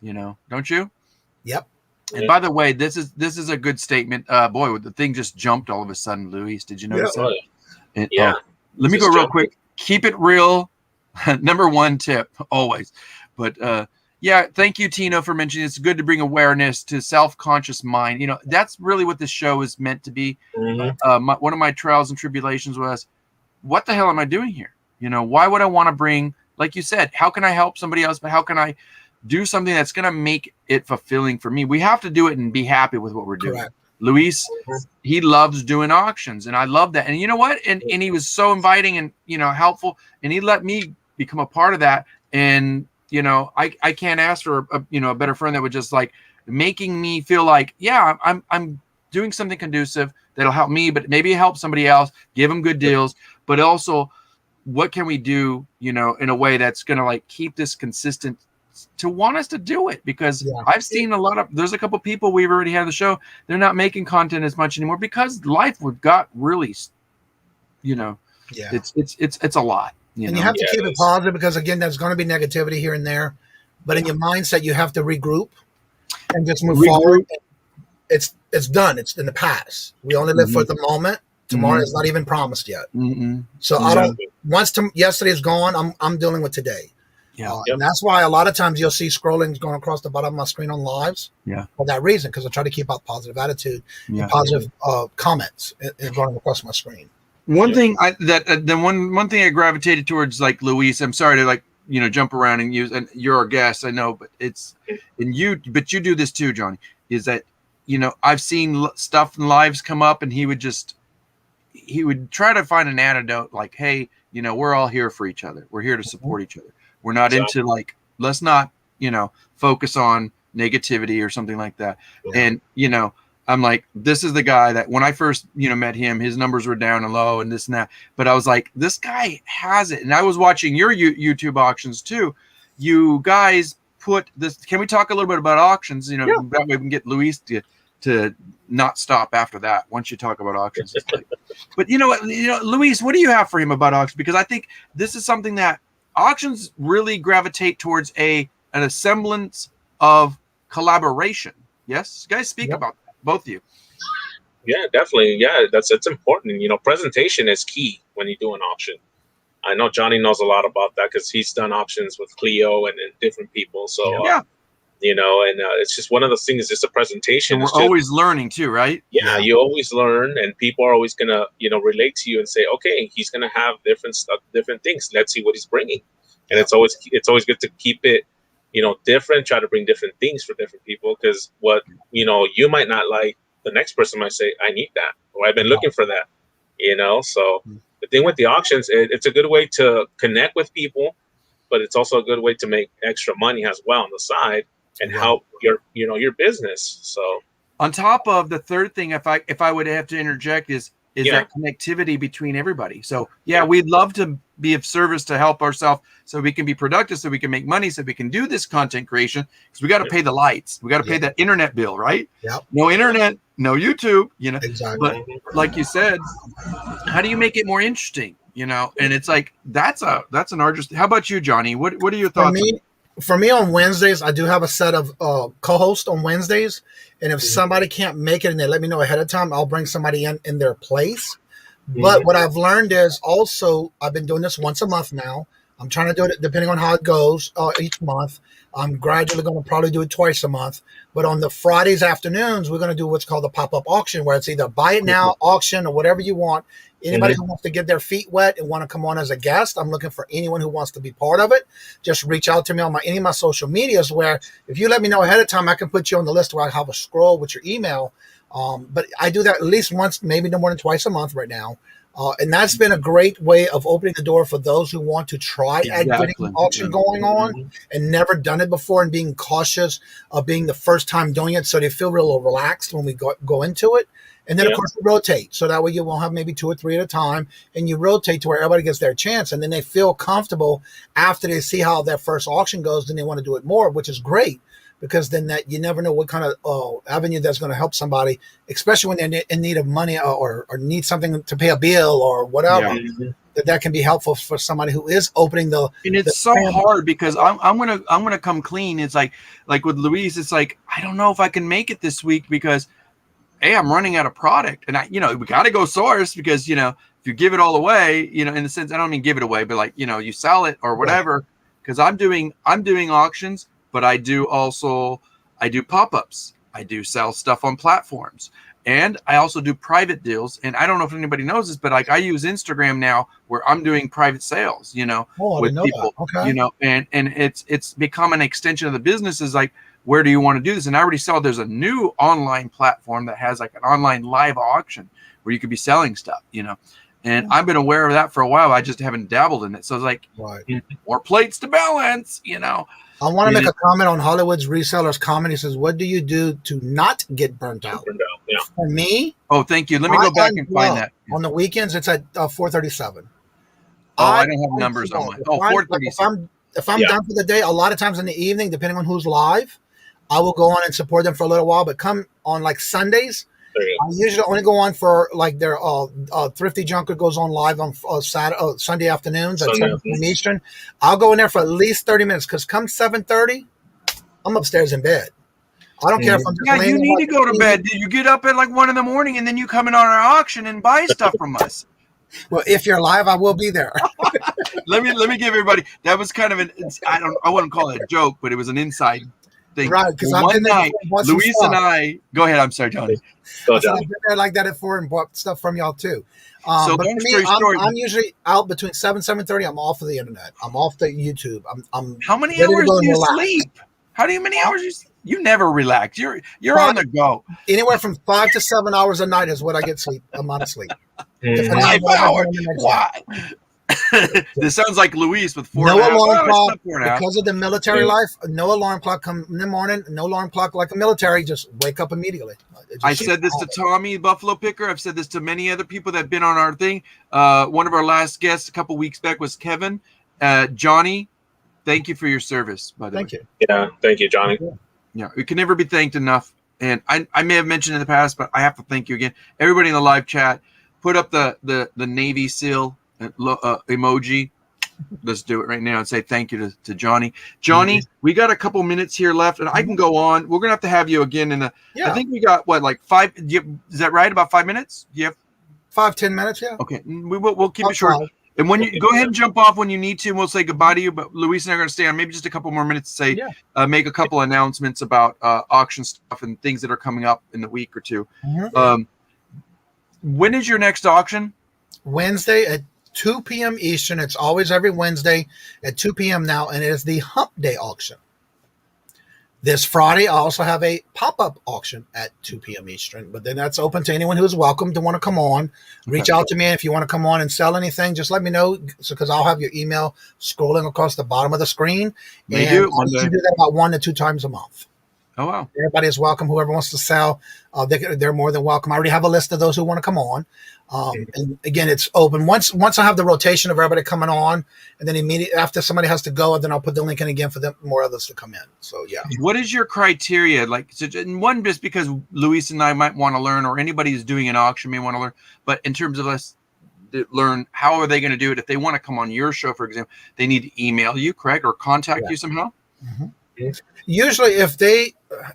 You know, don't you? Yep. And by the way, this is a good statement. Boy, the thing just jumped all of a sudden, Luis. Did you notice that? And, let me go real quick. Keep it real. Number one tip, always. But thank you, Tino, for mentioning it's good to bring awareness to self-conscious mind. You know, that's really what this show is meant to be. Mm-hmm. One of my trials and tribulations was, what the hell am I doing here? You know, why would I want to bring, like you said, how can I help somebody else? But how can I do something that's going to make it fulfilling for me? We have to do it and be happy with what we're doing. Correct. Luis, he loves doing auctions, and I love that. And you know what? And he was so inviting and, you know, helpful, and he let me become a part of that. And, you know, I can't ask for a better friend that would just like making me feel like, yeah, I'm doing something conducive that'll help me, but maybe help somebody else, give them good deals, but also what can we do, you know, in a way that's going to like keep this consistent to want us to do it, because I've seen there's a couple people we've already had the show. They're not making content as much anymore because life would got really, you know, it's a lot. You have to keep it positive because again, there's going to be negativity here and there, but in your mindset, you have to regroup and just move forward. It's done. It's in the past. We only live for the moment. Tomorrow is not even promised yet. So once yesterday is gone, I'm dealing with today. And that's why a lot of times you'll see scrolling going across the bottom of my screen on lives. For that reason, because I try to keep out positive attitude and positive comments and going across my screen. One thing one thing I gravitated towards, like Luis, I'm sorry to like, you know, jump around and use, and you're our guest, I know, but but you do this too, Johnny, is that, you know, I've seen stuff in lives come up and he would try to find an antidote, like, hey, you know, we're all here for each other. We're here to support each other. We're not into like, let's not focus on negativity or something like that. And I'm like, this is the guy that when I first met him, his numbers were down and low and this and that, but I was like, this guy has it. And I was watching your YouTube auctions too. You guys put this. Can we talk a little bit about auctions? That way we can get Luis to not stop after that once you talk about auctions. But Luis, what do you have for him about auctions? Because I think this is something that auctions really gravitate towards an semblance of collaboration. Yes, guys, speak about that, both of you. Yeah, definitely. Yeah, it's important. Presentation is key when you do an auction. I know Johnny knows a lot about that because he's done auctions with Cleo and different people. So it's just one of those things. It's a presentation. And we're always learning too, right? Yeah, you always learn, and people are always gonna relate to you and say, okay, he's gonna have different stuff, different things. Let's see what he's bringing. And it's always good to keep it different. Try to bring different things for different people, because what you might not like, the next person might say, I need that, or I've been looking for that. So the thing with the auctions, it's a good way to connect with people, but it's also a good way to make extra money as well on the side and help your business. So on top of the third thing, if I would have to interject, is that connectivity between everybody. So we'd love to be of service to help ourselves so we can be productive, so we can make money, so we can do this content creation, because we got to pay the lights. We got to pay that internet bill, right? Yep. No internet, no YouTube, Exactly. But like you said, how do you make it more interesting? And it's like, that's an arduous. How about you, Johnny? What are your thoughts? For me on Wednesdays, I do have a set of co-hosts on Wednesdays. And if somebody can't make it and they let me know ahead of time, I'll bring somebody in their place. But what I've learned is also, I've been doing this once a month now. I'm trying to do it depending on how it goes each month. I'm gradually going to probably do it twice a month. But on the Fridays afternoons, we're going to do what's called the pop-up auction, where it's either buy it now, auction, or whatever you want. Anybody who wants to get their feet wet and want to come on as a guest, I'm looking for anyone who wants to be part of it. Just reach out to me on any of my social medias, where if you let me know ahead of time, I can put you on the list where I have a scroll with your email. But I do that at least once, maybe no more than twice a month right now. And that's been a great way of opening the door for those who want to try at getting an auction going on and never done it before, and being cautious of being the first time doing it, so they feel real relaxed when we go into it. And then, of course, we rotate. So that way you won't have maybe 2 or 3 at a time, and you rotate to where everybody gets their chance. And then they feel comfortable after they see how their first auction goes. Then they want to do it more, which is great, because then that you never know what kind of avenue that's going to help somebody, especially when they're in need of money or need something to pay a bill or whatever. That can be helpful for somebody who is opening the. And it's so hard, because I'm gonna come clean. It's like with Luis, it's like, I don't know if I can make it this week because, I'm running out of product, and we got to go source, because if you give it all away, in the sense, I don't mean give it away, but like you sell it or whatever. Because I'm doing auctions, but I do pop-ups. I do sell stuff on platforms, and I also do private deals. And I don't know if anybody knows this, but like I use Instagram now, where I'm doing private sales, with people, and it's become an extension of the business. Is like, where do you want to do this? And I already saw there's a new online platform that has like an online live auction where you could be selling stuff, and I've been aware of that for a while. I just haven't dabbled in it. So it's like, more plates to balance, I want to make a comment on Hollywood's Resellers comment. He saes, what do you do to not get burnt out? For me. Oh, thank you. Let me go back and find that. On the weekends, it's at 437. I don't have numbers on mine. 437. If I'm done for the day, a lot of times in the evening, depending on who's live, I will go on and support them for a little while. But come on like Sundays, I usually only go on for like their Thrifty Junker goes on live on Sunday afternoons at 7 p.m. Eastern. I'll go in there for at least 30 minutes, because come 7:30, I'm upstairs in bed. I don't care if I'm just you need to go to bed. You get up at like 1 in the morning, and then you come in on our auction and buy stuff from us. Well, if you're live, I will be there. Let me give everybody. That was kind of I wouldn't call it a joke, but it was an inside thing. Right, because one night, Luis and I. Go ahead. I'm sorry, Johnny. I've been there like that before and bought stuff from y'all too. So but for me, I'm usually out between 7:30. I'm off of the internet. I'm off the YouTube. I'm How many hours do you sleep? How many hours you sleep? You never relax. You're on the go. Anywhere from 5 to 7 hours a night is what I get sleep. I'm out of sleep. 5 hours. Why? This sounds like Luis with four No and a half. alarm Oh, clock it's not 4.5. because of the military Yeah. life. No alarm clock come in the morning. No alarm clock like a military. Just wake up immediately. I said this to Tommy Buffalo Picker. I've said this to many other people that have been on our thing. One of our last guests a couple weeks back was Kevin. Johnny, thank you for your service, by the way. Thank you. Yeah, thank you, Johnny. Yeah, it can never be thanked enough. And I may have mentioned in the past, but I have to thank you again. Everybody in the live chat, put up the Navy SEAL emoji. Let's do it right now and say thank you to Johnny. Johnny, we got a couple minutes here left, and I can go on. We're gonna have to have you again in I think we got what, like 5? Is that right? About 5 minutes? You have 5-10 minutes. Yeah. Okay, we'll keep it short. And when you go ahead and jump off when you need to, and we'll say goodbye to you. But Luis and I are going to stay on maybe just a couple more minutes to say, make a couple announcements about auction stuff and things that are coming up in the week or two. When is your next auction? Wednesday at 2 p.m. Eastern. It's always every Wednesday at 2 p.m. now, and it is the Hump Day auction. This Friday, I also have a pop-up auction at 2 p.m. Eastern, but then that's open to anyone who's welcome to want to come on. Reach out to me if you want to come on and sell anything. Just let me know, because I'll have your email scrolling across the bottom of the screen. And I do that about 1 to 2 times a month. Oh, wow. Everybody is welcome. Whoever wants to sell, they're more than welcome. I already have a list of those who want to come on. And again, it's open. Once I have the rotation of everybody coming on, and then immediately after somebody has to go, then I'll put the link in again for them, more others to come in. So, yeah. What is your criteria? Like, one, just because Luis and I might want to learn, or anybody who's doing an auction may want to learn, but in terms of us learn, how are they going to do it? If they want to come on your show, for example, they need to email you, correct? Or contact you somehow? Usually if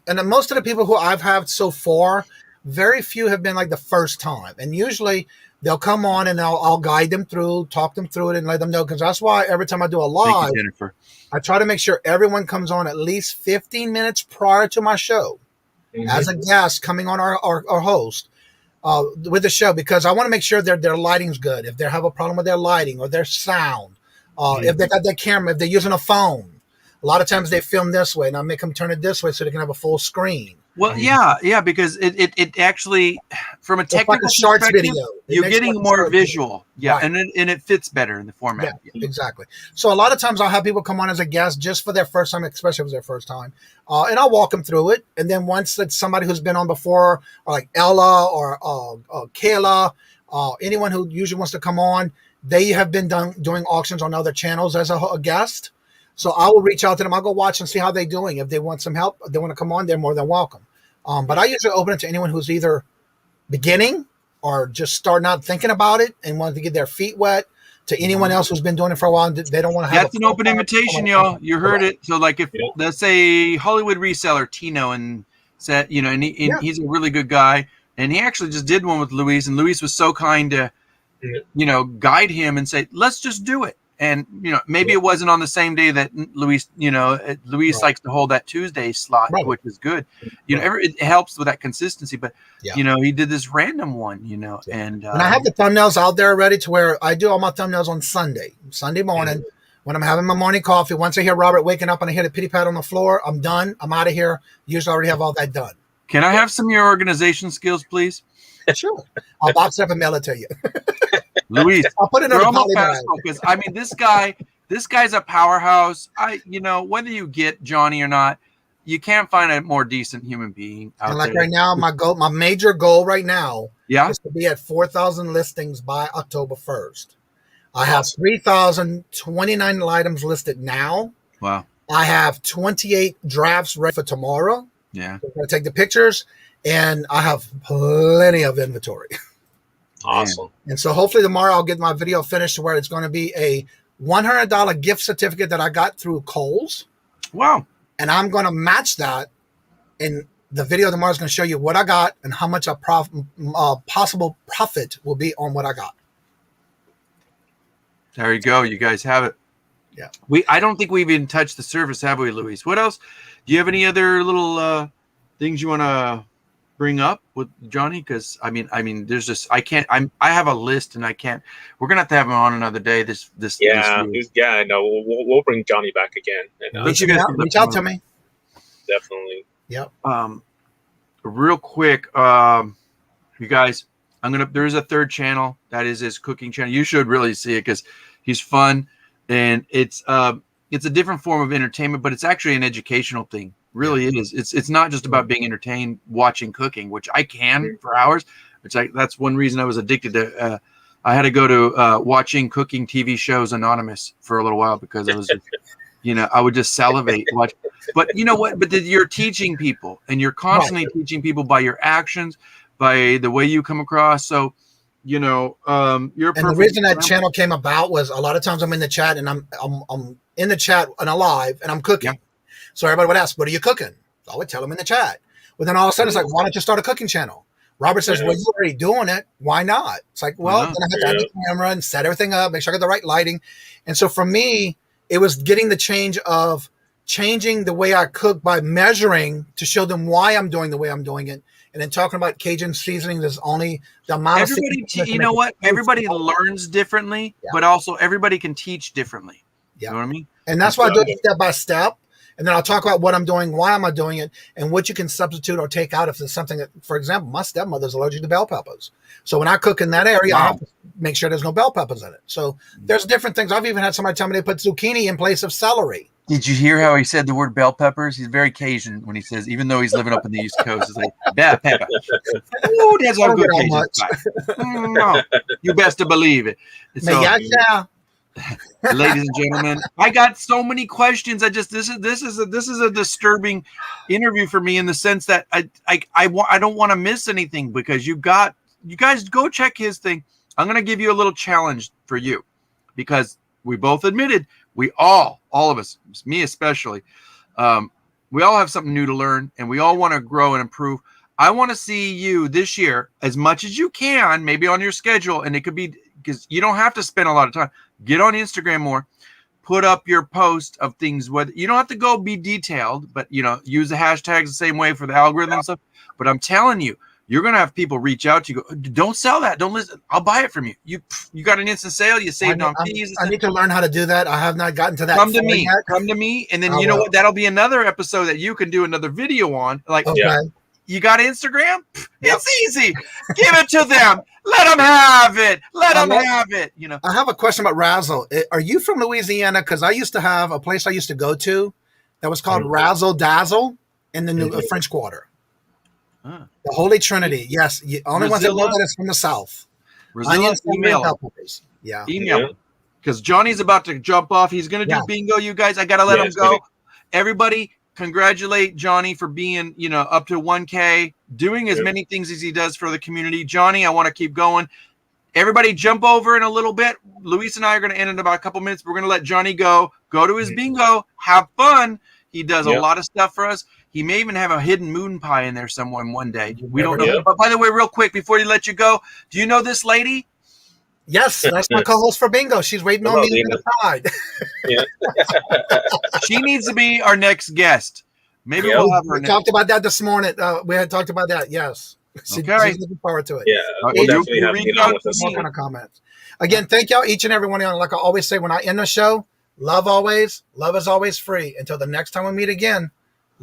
and most of the people who I've had so far, very few have been like the first time. And usually they'll come on and I'll guide them through, talk them through it, and let them know. Because that's why every time I do a live, I try to make sure everyone comes on at least 15 minutes prior to my show as a guest coming on our host with the show, because I want to make sure their lighting's good. If they have a problem with their lighting or their sound, if they got their camera, if they're using a phone. A lot of times they film this way, and I make them turn it this way so they can have a full screen. Well, yeah, because it actually, from a technical shorts video, you're getting more visual, and it fits better in the format. Yeah, exactly. So a lot of times I'll have people come on as a guest just for their first time, especially if it's their first time, and I'll walk them through it. And then once it's somebody who's been on before, or like Ella or Kayla, anyone who usually wants to come on, they have been doing auctions on other channels as a guest. So I will reach out to them. I'll go watch and see how they're doing. If they want some help, they want to come on, they're more than welcome. But I usually open it to anyone who's either beginning or just starting out thinking about it and want to get their feet wet, to anyone else who's been doing it for a while and they don't want to have That's an open invitation, y'all. You heard it. So like if, let's say, Hollywood reseller Tino, and said, and he's a really good guy, and he actually just did one with Luis, and Luis was so kind to, guide him and say, let's just do it. And, maybe it wasn't on the same day that Luis, Luis likes to hold that Tuesday slot, which is good. It helps with that consistency. But, he did this random one, and I have the thumbnails out there already to where I do all my thumbnails on Sunday morning when I'm having my morning coffee. Once I hear Robert waking up and I hear the pitty pat on the floor, I'm done. I'm out of here. Usually I already have all that done. Can I have some of your organization skills, please? Sure. I'll box it up and mail it to you. Luis, I'll put it on the because this guy's a powerhouse. Whether you get Johnny or not, you can't find a more decent human being out there. Right now, my major goal right now is to be at 4,000 listings by October 1st. I have 3,029 items listed now. Wow. I have 28 drafts ready for tomorrow. Yeah. I'm going to take the pictures, and I have plenty of inventory. Awesome. And so hopefully tomorrow I'll get my video finished to where it's going to be a $100 gift certificate that I got through Kohl's. Wow. And I'm going to match that. And the video tomorrow is going to show you what I got and how much a possible profit will be on what I got. There you go. You guys have it. Yeah. I don't think we've even touched the surface, have we, Luis? What else? Do you have any other little things you want to bring up with Johnny? Because I mean, there's just I have a list and I can't. We're gonna have to have him on another day. This no, we'll bring Johnny back again. Reach out to me. Definitely. Yep. Real quick, you guys, there's a third channel that is his cooking channel. You should really see it because He's fun, and it's a different form of entertainment, but it's actually an educational thing. Really, it is. It's not just about being entertained watching cooking, which I can for hours. That's one reason I was addicted to. I had to go to watching cooking TV shows anonymous for a little while because I was just, I would just salivate watch. But you know what? But you're teaching people, and you're constantly teaching people by your actions, by the way you come across. So, you're. And the reason that channel came about was a lot of times I'm in the chat and I'm in the chat and alive and I'm cooking. Yeah. So everybody would ask, "What are you cooking?" So I would tell them in the chat. But then all of a sudden it's like, "Why don't you start a cooking channel?" Robert says, "Well, you're already doing it. Why not?" It's like, well, then I have to have the camera and set everything up, make sure I got the right lighting. And so for me, it was getting the change of changing the way I cook by measuring to show them why I'm doing the way I'm doing it. And then talking about Cajun seasonings is only the amount of you know what? Everybody learns differently, but also everybody can teach differently. Yeah. You know what I mean? And that's why I do it step by step. And then I'll talk about what I'm doing, why am I doing it, and what you can substitute or take out if there's something that, for example, my stepmother's allergic to bell peppers. So when I cook in that area, I have to make sure there's no bell peppers in it. So there's different things. I've even had somebody tell me they put zucchini in place of celery. Did you hear how he said the word bell peppers? He's very Cajun when he says, even though he's living up in the East Coast, it's like, bell pepper. Ooh, that's all good Cajun spice. No, you best to believe it. So, ladies and gentlemen, I got so many questions. This is a disturbing interview for me in the sense that I don't want to miss anything because you guys go check his thing. I'm going to give you a little challenge for you because we both admitted all of us, me especially, we all have something new to learn and we all want to grow and improve. I want to see you this year as much as you can, maybe on your schedule, and it could be because you don't have to spend a lot of time. Get on Instagram more, put up your post of things. Whether you don't have to go be detailed, but use the hashtags the same way for the algorithm and stuff. But I'm telling you, you're gonna have people reach out to you. Go, don't sell that. Don't listen. I'll buy it from you. You got an instant sale. You saved on fees. I need to learn how to do that. I have not gotten to that. Come to me. Come to me, and then you know what? That'll be another episode that you can do another video on. Like, you got Instagram? It's easy. Give it to them. Let them have it. Let them have it. I have a question about Razzle. Are you from Louisiana? Because I used to have a place I used to go to that was called Razzle Dazzle in the New French Quarter. The Holy Trinity. Yes. Only ones that know that is from the South. Email. Because Johnny's about to jump off. He's going to do bingo, you guys. I got to let him go. Everybody, congratulate Johnny for being, up to 1K, doing as many things as he does for the community. Johnny, I want to keep going. Everybody jump over in a little bit. Luis and I are going to end in about a couple minutes. We're going to let Johnny go to his bingo, have fun. He does a lot of stuff for us. He may even have a hidden moon pie in there somewhere one day. We don't know. But by the way, real quick, before you let you go, do you know this lady? Yes, that's my co-host for bingo. She's waiting on me on the side. She needs to be our next guest. Maybe we'll have her. We talked about that this morning. We had talked about that. Yes. She's looking forward to it. Yeah, we'll definitely have to get on with this. More kind of comments. Again, thank y'all, each and every one of y'all. Like I always say when I end the show, love always. Love is always free. Until the next time we meet again.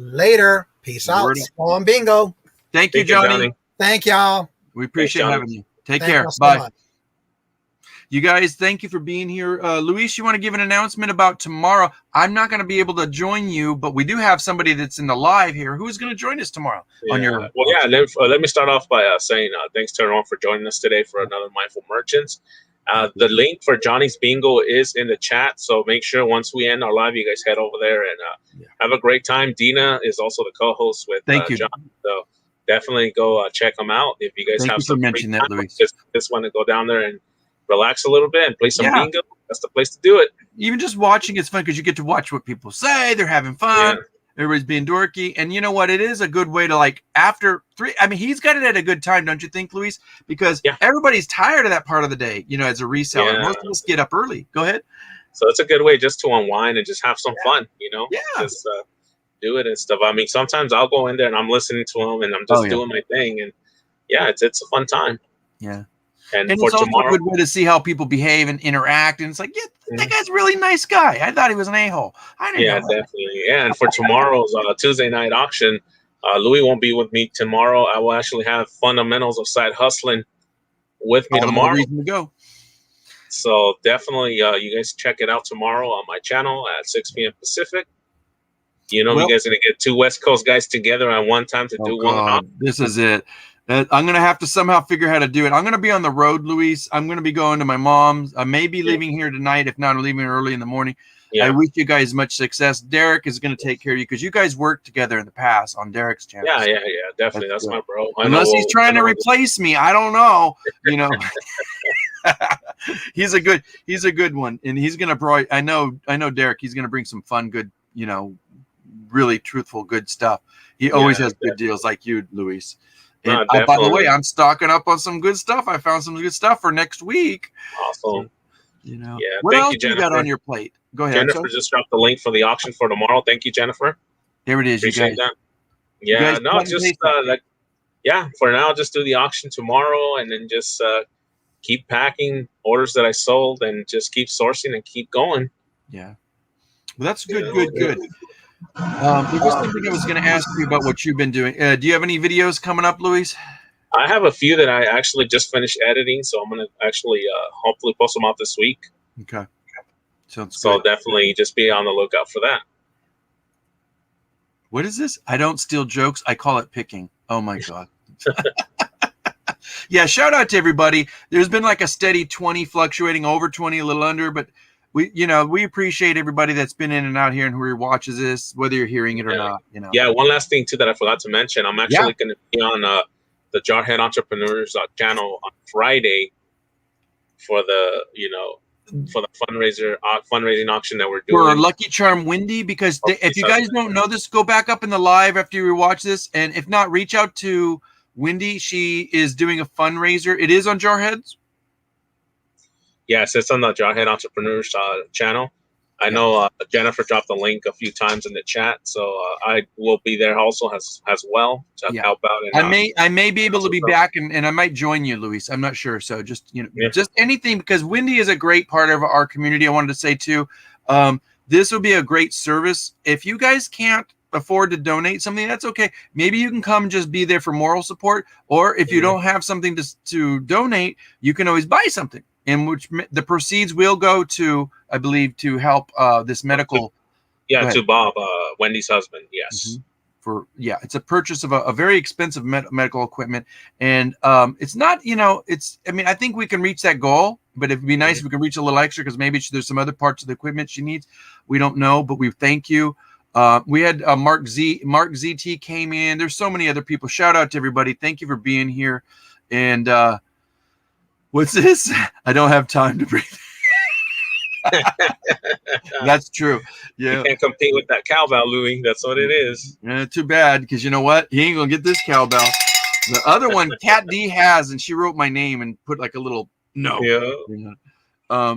Later. Peace out. On bingo. Thank you, Johnny. Thank y'all. We appreciate having you. Take care. Bye. You guys, thank you for being here. Luis, you want to give an announcement about tomorrow? I'm not going to be able to join you, but we do have somebody that's in the live here. Who's going to join us tomorrow? Let me start off by saying thanks to everyone for joining us today for another Mindful Merchants. The link for Johnny's bingo is in the chat, so make sure once we end our live, you guys head over there and have a great time. Dina is also the co-host with John, so definitely go check them out if you guys have some free time. Luis. Just want to go down there and relax a little bit and play some bingo. That's the place to do it. Even just watching it's fun because you get to watch what people say. They're having fun. Yeah. Everybody's being dorky. And you know what? It is a good way to after 3. I mean, he's got it at a good time, don't you think, Luis? Because everybody's tired of that part of the day, as a reseller. Yeah. Most of us get up early. Go ahead. So it's a good way just to unwind and just have some fun, Yeah. Just do it and stuff. I mean, sometimes I'll go in there and I'm listening to them and I'm just doing my thing. And it's a fun time. Yeah. And it's also a good way to see how people behave and interact. And it's like, that guy's a really nice guy. I thought he was an a-hole. I didn't know that. Definitely. Yeah, and for tomorrow's Tuesday night auction, Louie won't be with me tomorrow. I will actually have fundamentals of side hustling with me tomorrow. Reason to go. So definitely, you guys check it out tomorrow on my channel at 6 p.m. Pacific. You know, you guys are going to get two West Coast guys together at one time to do one hop. This is it. I'm going to have to somehow figure out how to do it. I'm going to be on the road, Luis. I'm going to be going to my mom's. I may be leaving here tonight. If not, I'm leaving early in the morning. I wish you guys much success. Derek is going to take care of you because you guys worked together in the past on Derek's channel. Yeah, definitely. That's my bro. Unless he's trying to replace me. I don't know. You know. He's a good one. And he's going to probably, I know Derek, he's going to bring some fun, good, you know, really truthful, good stuff. He always has good deals like you, Luis. And by the way, I'm stocking up on some good stuff. I found some good stuff for next week. Awesome. You know, yeah. What else you got on your plate? Go ahead. Jennifer just dropped the link for the auction for tomorrow. Thank you, Jennifer. There it is. Appreciate that. Yeah, no, just for now, just do the auction tomorrow, and then just keep packing orders that I sold, and just keep sourcing and keep going. Yeah, well, that's good. There was something I was going to ask you about what you've been doing. Do you have any videos coming up, Luis? I have a few that I actually just finished editing, so I'm going to actually hopefully post them out this week. Okay. Sounds good. So definitely just be on the lookout for that. What is this? I don't steal jokes. I call it picking. Oh my God. Yeah. Shout out to everybody. There's been like a steady 20 fluctuating over 20, a little under, but we appreciate everybody that's been in and out here and who watches this, whether you're hearing it or not, you know. Yeah. One last thing too that I forgot to mention. I'm actually going to be on the Jarhead Entrepreneurs channel on Friday for the, for the fundraising auction that we're doing for Lucky Charm Wendy, because if you guys don't know this, go back up in the live after you watch this, and if not, reach out to Wendy. She is doing a fundraiser. It is on Jarhead's. Yes, it's on the Jarhead Entrepreneurs channel. I know Jennifer dropped the link a few times in the chat, so I will be there also as well to help out. And, I may be able to be back, and I might join you, Luis. I'm not sure, so just just anything, because Wendy is a great part of our community. I wanted to say too, this will be a great service. If you guys can't afford to donate something, that's okay. Maybe you can come and just be there for moral support, or if you don't have something to donate, you can always buy something, in which the proceeds will go to, I believe, to help this medical. To Bob, Wendy's husband. Yes. Mm-hmm. It's a purchase of a very expensive medical equipment, and it's not, I think we can reach that goal, but it'd be nice if we could reach a little extra, because maybe there's some other parts of the equipment she needs. We don't know, but we thank you. We had Mark ZT came in. There's so many other people. Shout out to everybody. Thank you for being here. And what's this? I don't have time to breathe. That's true. Yeah, you can't compete with that cowbell, Louie. That's what it is. Yeah, too bad, because you know what? He ain't gonna get this cowbell. The other one, Kat D has, and she wrote my name and put like a little no. Yeah.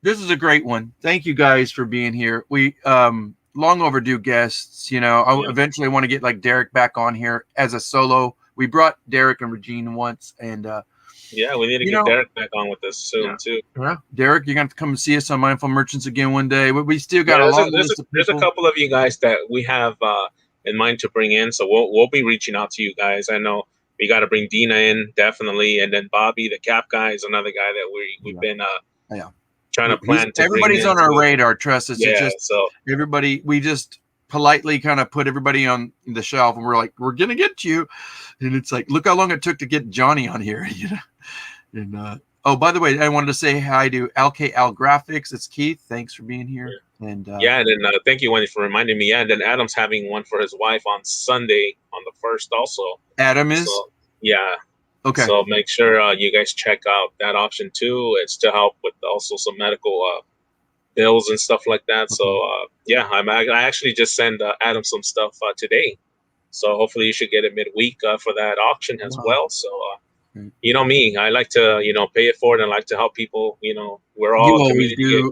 This is a great one. Thank you guys for being here. We long overdue guests. I eventually want to get like Derek back on here as a solo. We brought Derek and Regina once, and we need to get Derek back on with us soon too. Yeah, Derek, you're gonna have to come and see us on Mindful Merchants again one day. We still got a long list of people. There's a couple of you guys that we have in mind to bring in, so we'll be reaching out to you guys. I know we got to bring Dina in definitely, and then Bobby, the Cap guy, is another guy that we've been trying to plan. Everybody's on our radar. Trust us. So everybody, we just politely kind of put everybody on the shelf, and we're like, we're gonna get you, and it's like, look how long it took to get Johnny on here, And by the way, I wanted to say hi to a.k.a. Graphics. It's Keith. Thanks for being here. And and then thank you, Wendy, for reminding me. Yeah, and then Adam's having one for his wife on Sunday on the 1st also. Adam is? Okay. So make sure you guys check out that option too. It's to help with also some medical bills and stuff like that. Okay. So I actually just sent Adam some stuff today. So hopefully you should get it midweek for that auction as well. So you know me, I like to pay it forward and like to help people. We're all community.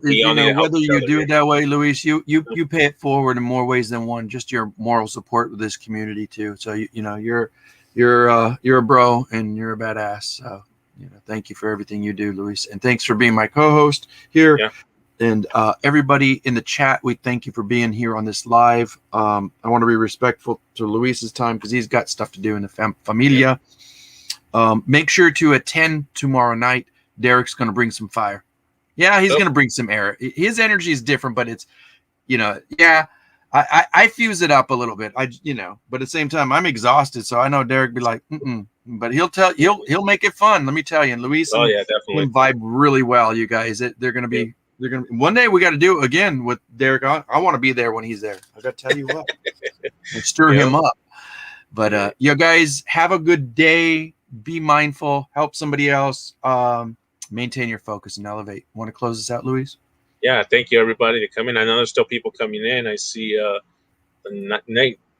Whether you do it that way, Luis, you pay it forward in more ways than one. Just your moral support with this community too. So you're a bro and you're a badass. So thank you for everything you do, Luis, and thanks for being my co-host here. Yeah. And everybody in the chat, we thank you for being here on this live. I want to be respectful to Luis's time because he's got stuff to do in the familia. Yeah. Make sure to attend tomorrow night. Derek's going to bring some fire. Yeah, he's gonna bring some air. His energy is different, but it's, yeah. I fuse it up a little bit. But at the same time, I'm exhausted, so I know Derek be like, but he'll make it fun. Let me tell you. And Luis and definitely him vibe really well. You guys, they're gonna be. They're gonna. One day we got to do it again with Derek. I want to be there when he's there. I got to tell you what, and stir him up. But you guys have a good day. Be mindful. Help somebody else. Maintain your focus and elevate. Want to close this out, Luis? Yeah, thank you everybody to come in. I know there's still people coming in. I see a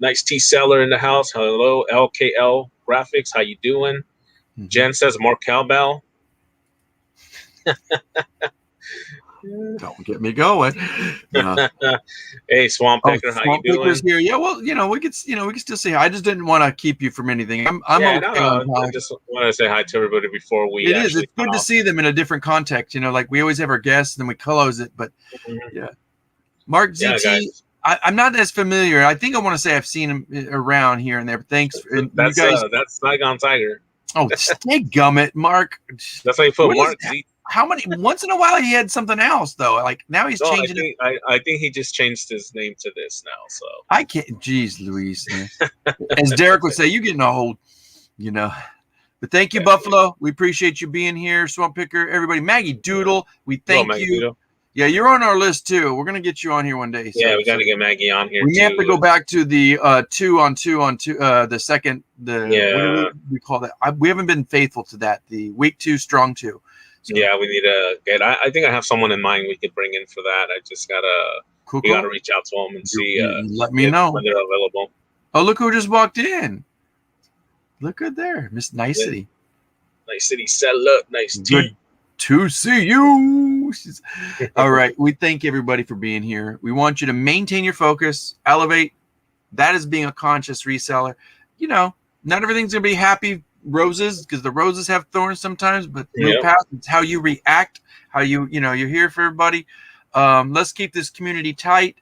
nice tea seller in the house. Hello, LKL Graphics. How you doing? Jen says more cowbell. Don't get me going. Hey, Swamp Picker, how you doing? Here. Yeah, well, we could still say hi. I just didn't want to keep you from anything. I'm okay. No, I just want to say hi to everybody before we. It's good to see them in a different context. Like we always have our guests, and then we close it. But yeah, Mark ZT. I'm not as familiar. I think I want to say I've seen him around here and there. But thanks. That's Saigon Tiger. Oh, stay gummit, Mark. That's how you put Mark Z. How many? Once in a while, he had something else though. Like now he's changing. I think he just changed his name to this now. So I can't. Jeez, Luis. As Derek would say, you getting old, But thank you, Buffalo. We appreciate you being here, Swamp Picker. Everybody, Maggie Doodle. We thank you. Doodle. Yeah, you're on our list too. We're gonna get you on here one day. So, we got to get Maggie on here. We have to go back to the 2-on-2 the second. What do we call that? We haven't been faithful to that. The week 2 strong 2. So, we need to get. I think I have someone in mind we could bring in for that. I just gotta we gotta reach out to them and see. Let me know when they're available. Oh, look who just walked in! Look good there, Miss Nicety. Nicety, seller, nice good to see you. All right, we thank everybody for being here. We want you to maintain your focus, elevate. That is being a conscious reseller. Not everything's gonna be happy roses, because the roses have thorns sometimes, but it's how you react, how you're here for everybody. Let's keep this community tight.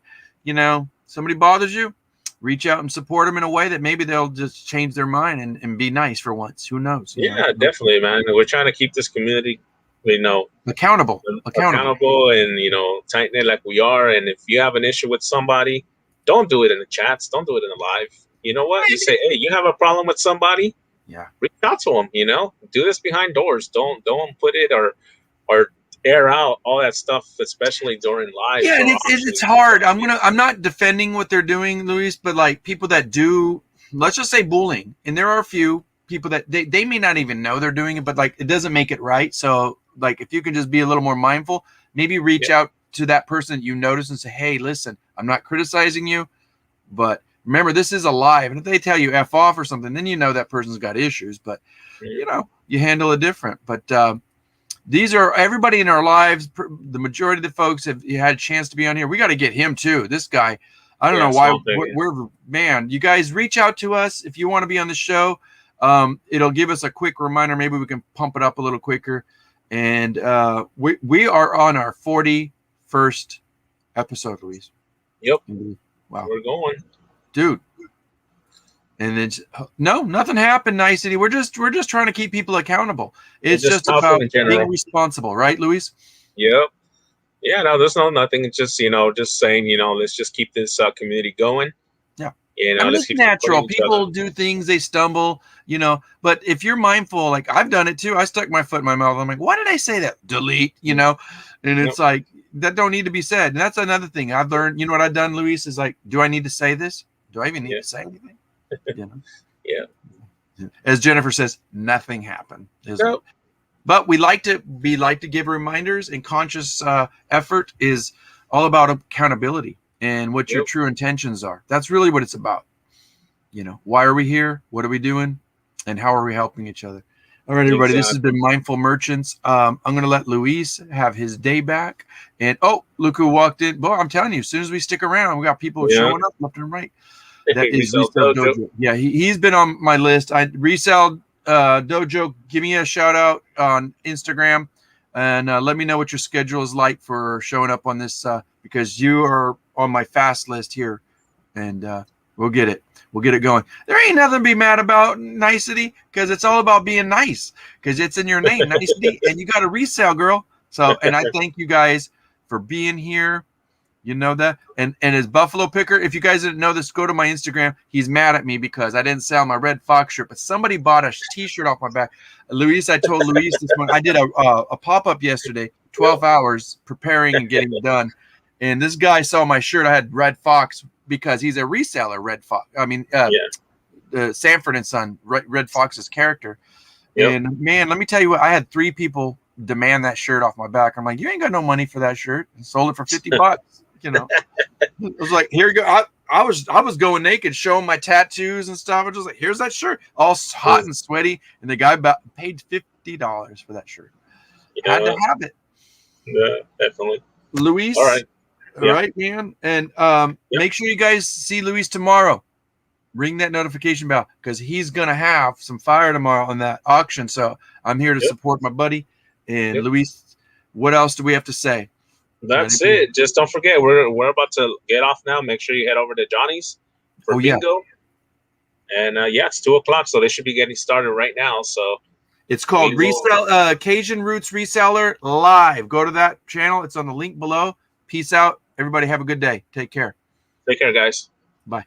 Somebody bothers you, reach out and support them in a way that maybe they'll just change their mind and be nice for once. Who knows? Definitely, man. We're trying to keep this community accountable and tighten it like we are. And if you have an issue with somebody, don't do it in the chats, don't do it in the live. You know what? You say, hey, you have a problem with somebody, reach out to them. Do this behind doors. Don't put it or air out all that stuff, especially during live. Yeah, and it's hard. I'm not defending what they're doing, Luis, but like people that do, let's just say bullying, and there are a few people that they may not even know they're doing it, but like it doesn't make it right. So like if you can just be a little more mindful, maybe reach out to that person that you notice and say, hey, listen, I'm not criticizing you, but remember, this is a live, and if they tell you F off or something, then that person's got issues. But you handle it different. But these are everybody in our lives. The majority of the folks have had a chance to be on here. We got to get him too. This guy, I don't know why. You guys reach out to us if you want to be on the show. It'll give us a quick reminder. Maybe we can pump it up a little quicker. And we are on our 41st episode, Luis. Yep. Wow. We're going. Dude, and it's nothing happened. Nicety. We're just trying to keep people accountable. It's just about being responsible, right, Luis? Yep. Yeah. No, there's nothing. It's just just saying let's just keep this community going. Yeah. Let's keep natural. People do things, they stumble. But if you're mindful, like I've done it too. I stuck my foot in my mouth. I'm like, why did I say that? Delete. And it's like that don't need to be said. And that's another thing I've learned. You know what I've done, Luis, is like, do I need to say this? Do I even need to say anything? Yeah. As Jennifer says, nothing happened. But we like to give reminders, and conscious effort is all about accountability and what your true intentions are. That's really what it's about. Why are we here? What are we doing? And how are we helping each other? All right, everybody, This has been Mindful Merchants. I'm going to let Luis have his day back. And, look who walked in. Boy, I'm telling you, as soon as we stick around, we got people showing up left and right. That is Resell Dojo. Yeah, he's been on my list. Resell Dojo, give me a shout out on Instagram, and let me know what your schedule is like for showing up on this, because you are on my fast list here, and we'll get it. We'll get it going. There ain't nothing to be mad about, Nicety, because it's all about being nice, because it's in your name, Nicety, and you got to resell, girl. So, and I thank you guys for being here. You know that. And as Buffalo Picker, if you guys didn't know this, go to my Instagram. He's mad at me because I didn't sell my Red Fox shirt, but somebody bought a T-shirt off my back. Luis, I told Luis this morning, I did a pop-up yesterday, 12 hours preparing and getting it done. And this guy saw my shirt. I had Red Fox because he's a reseller, Red Fox. I mean, Sanford and Son, Red Fox's character. Yep. And man, let me tell you what, I had 3 people demand that shirt off my back. I'm like, you ain't got no money for that shirt. I sold it for $50. You know, I was like, here you go. I was going naked, showing my tattoos and stuff. I was just like, here's that shirt, all hot and sweaty. And the guy paid $50 for that shirt. Had to have it. Yeah, definitely. Luis. All right, man. And make sure you guys see Luis tomorrow. Ring that notification bell because he's gonna have some fire tomorrow on that auction. So I'm here to support my buddy. And Luis, what else do we have to say? That's it. Just don't forget, we're about to get off now. Make sure you head over to Johnny's for bingo. And it's 2:00, so they should be getting started right now. So it's called Cajun Roots Reseller Live. Go to that channel. It's on the link below. Peace out. Everybody have a good day. Take care. Take care, guys. Bye.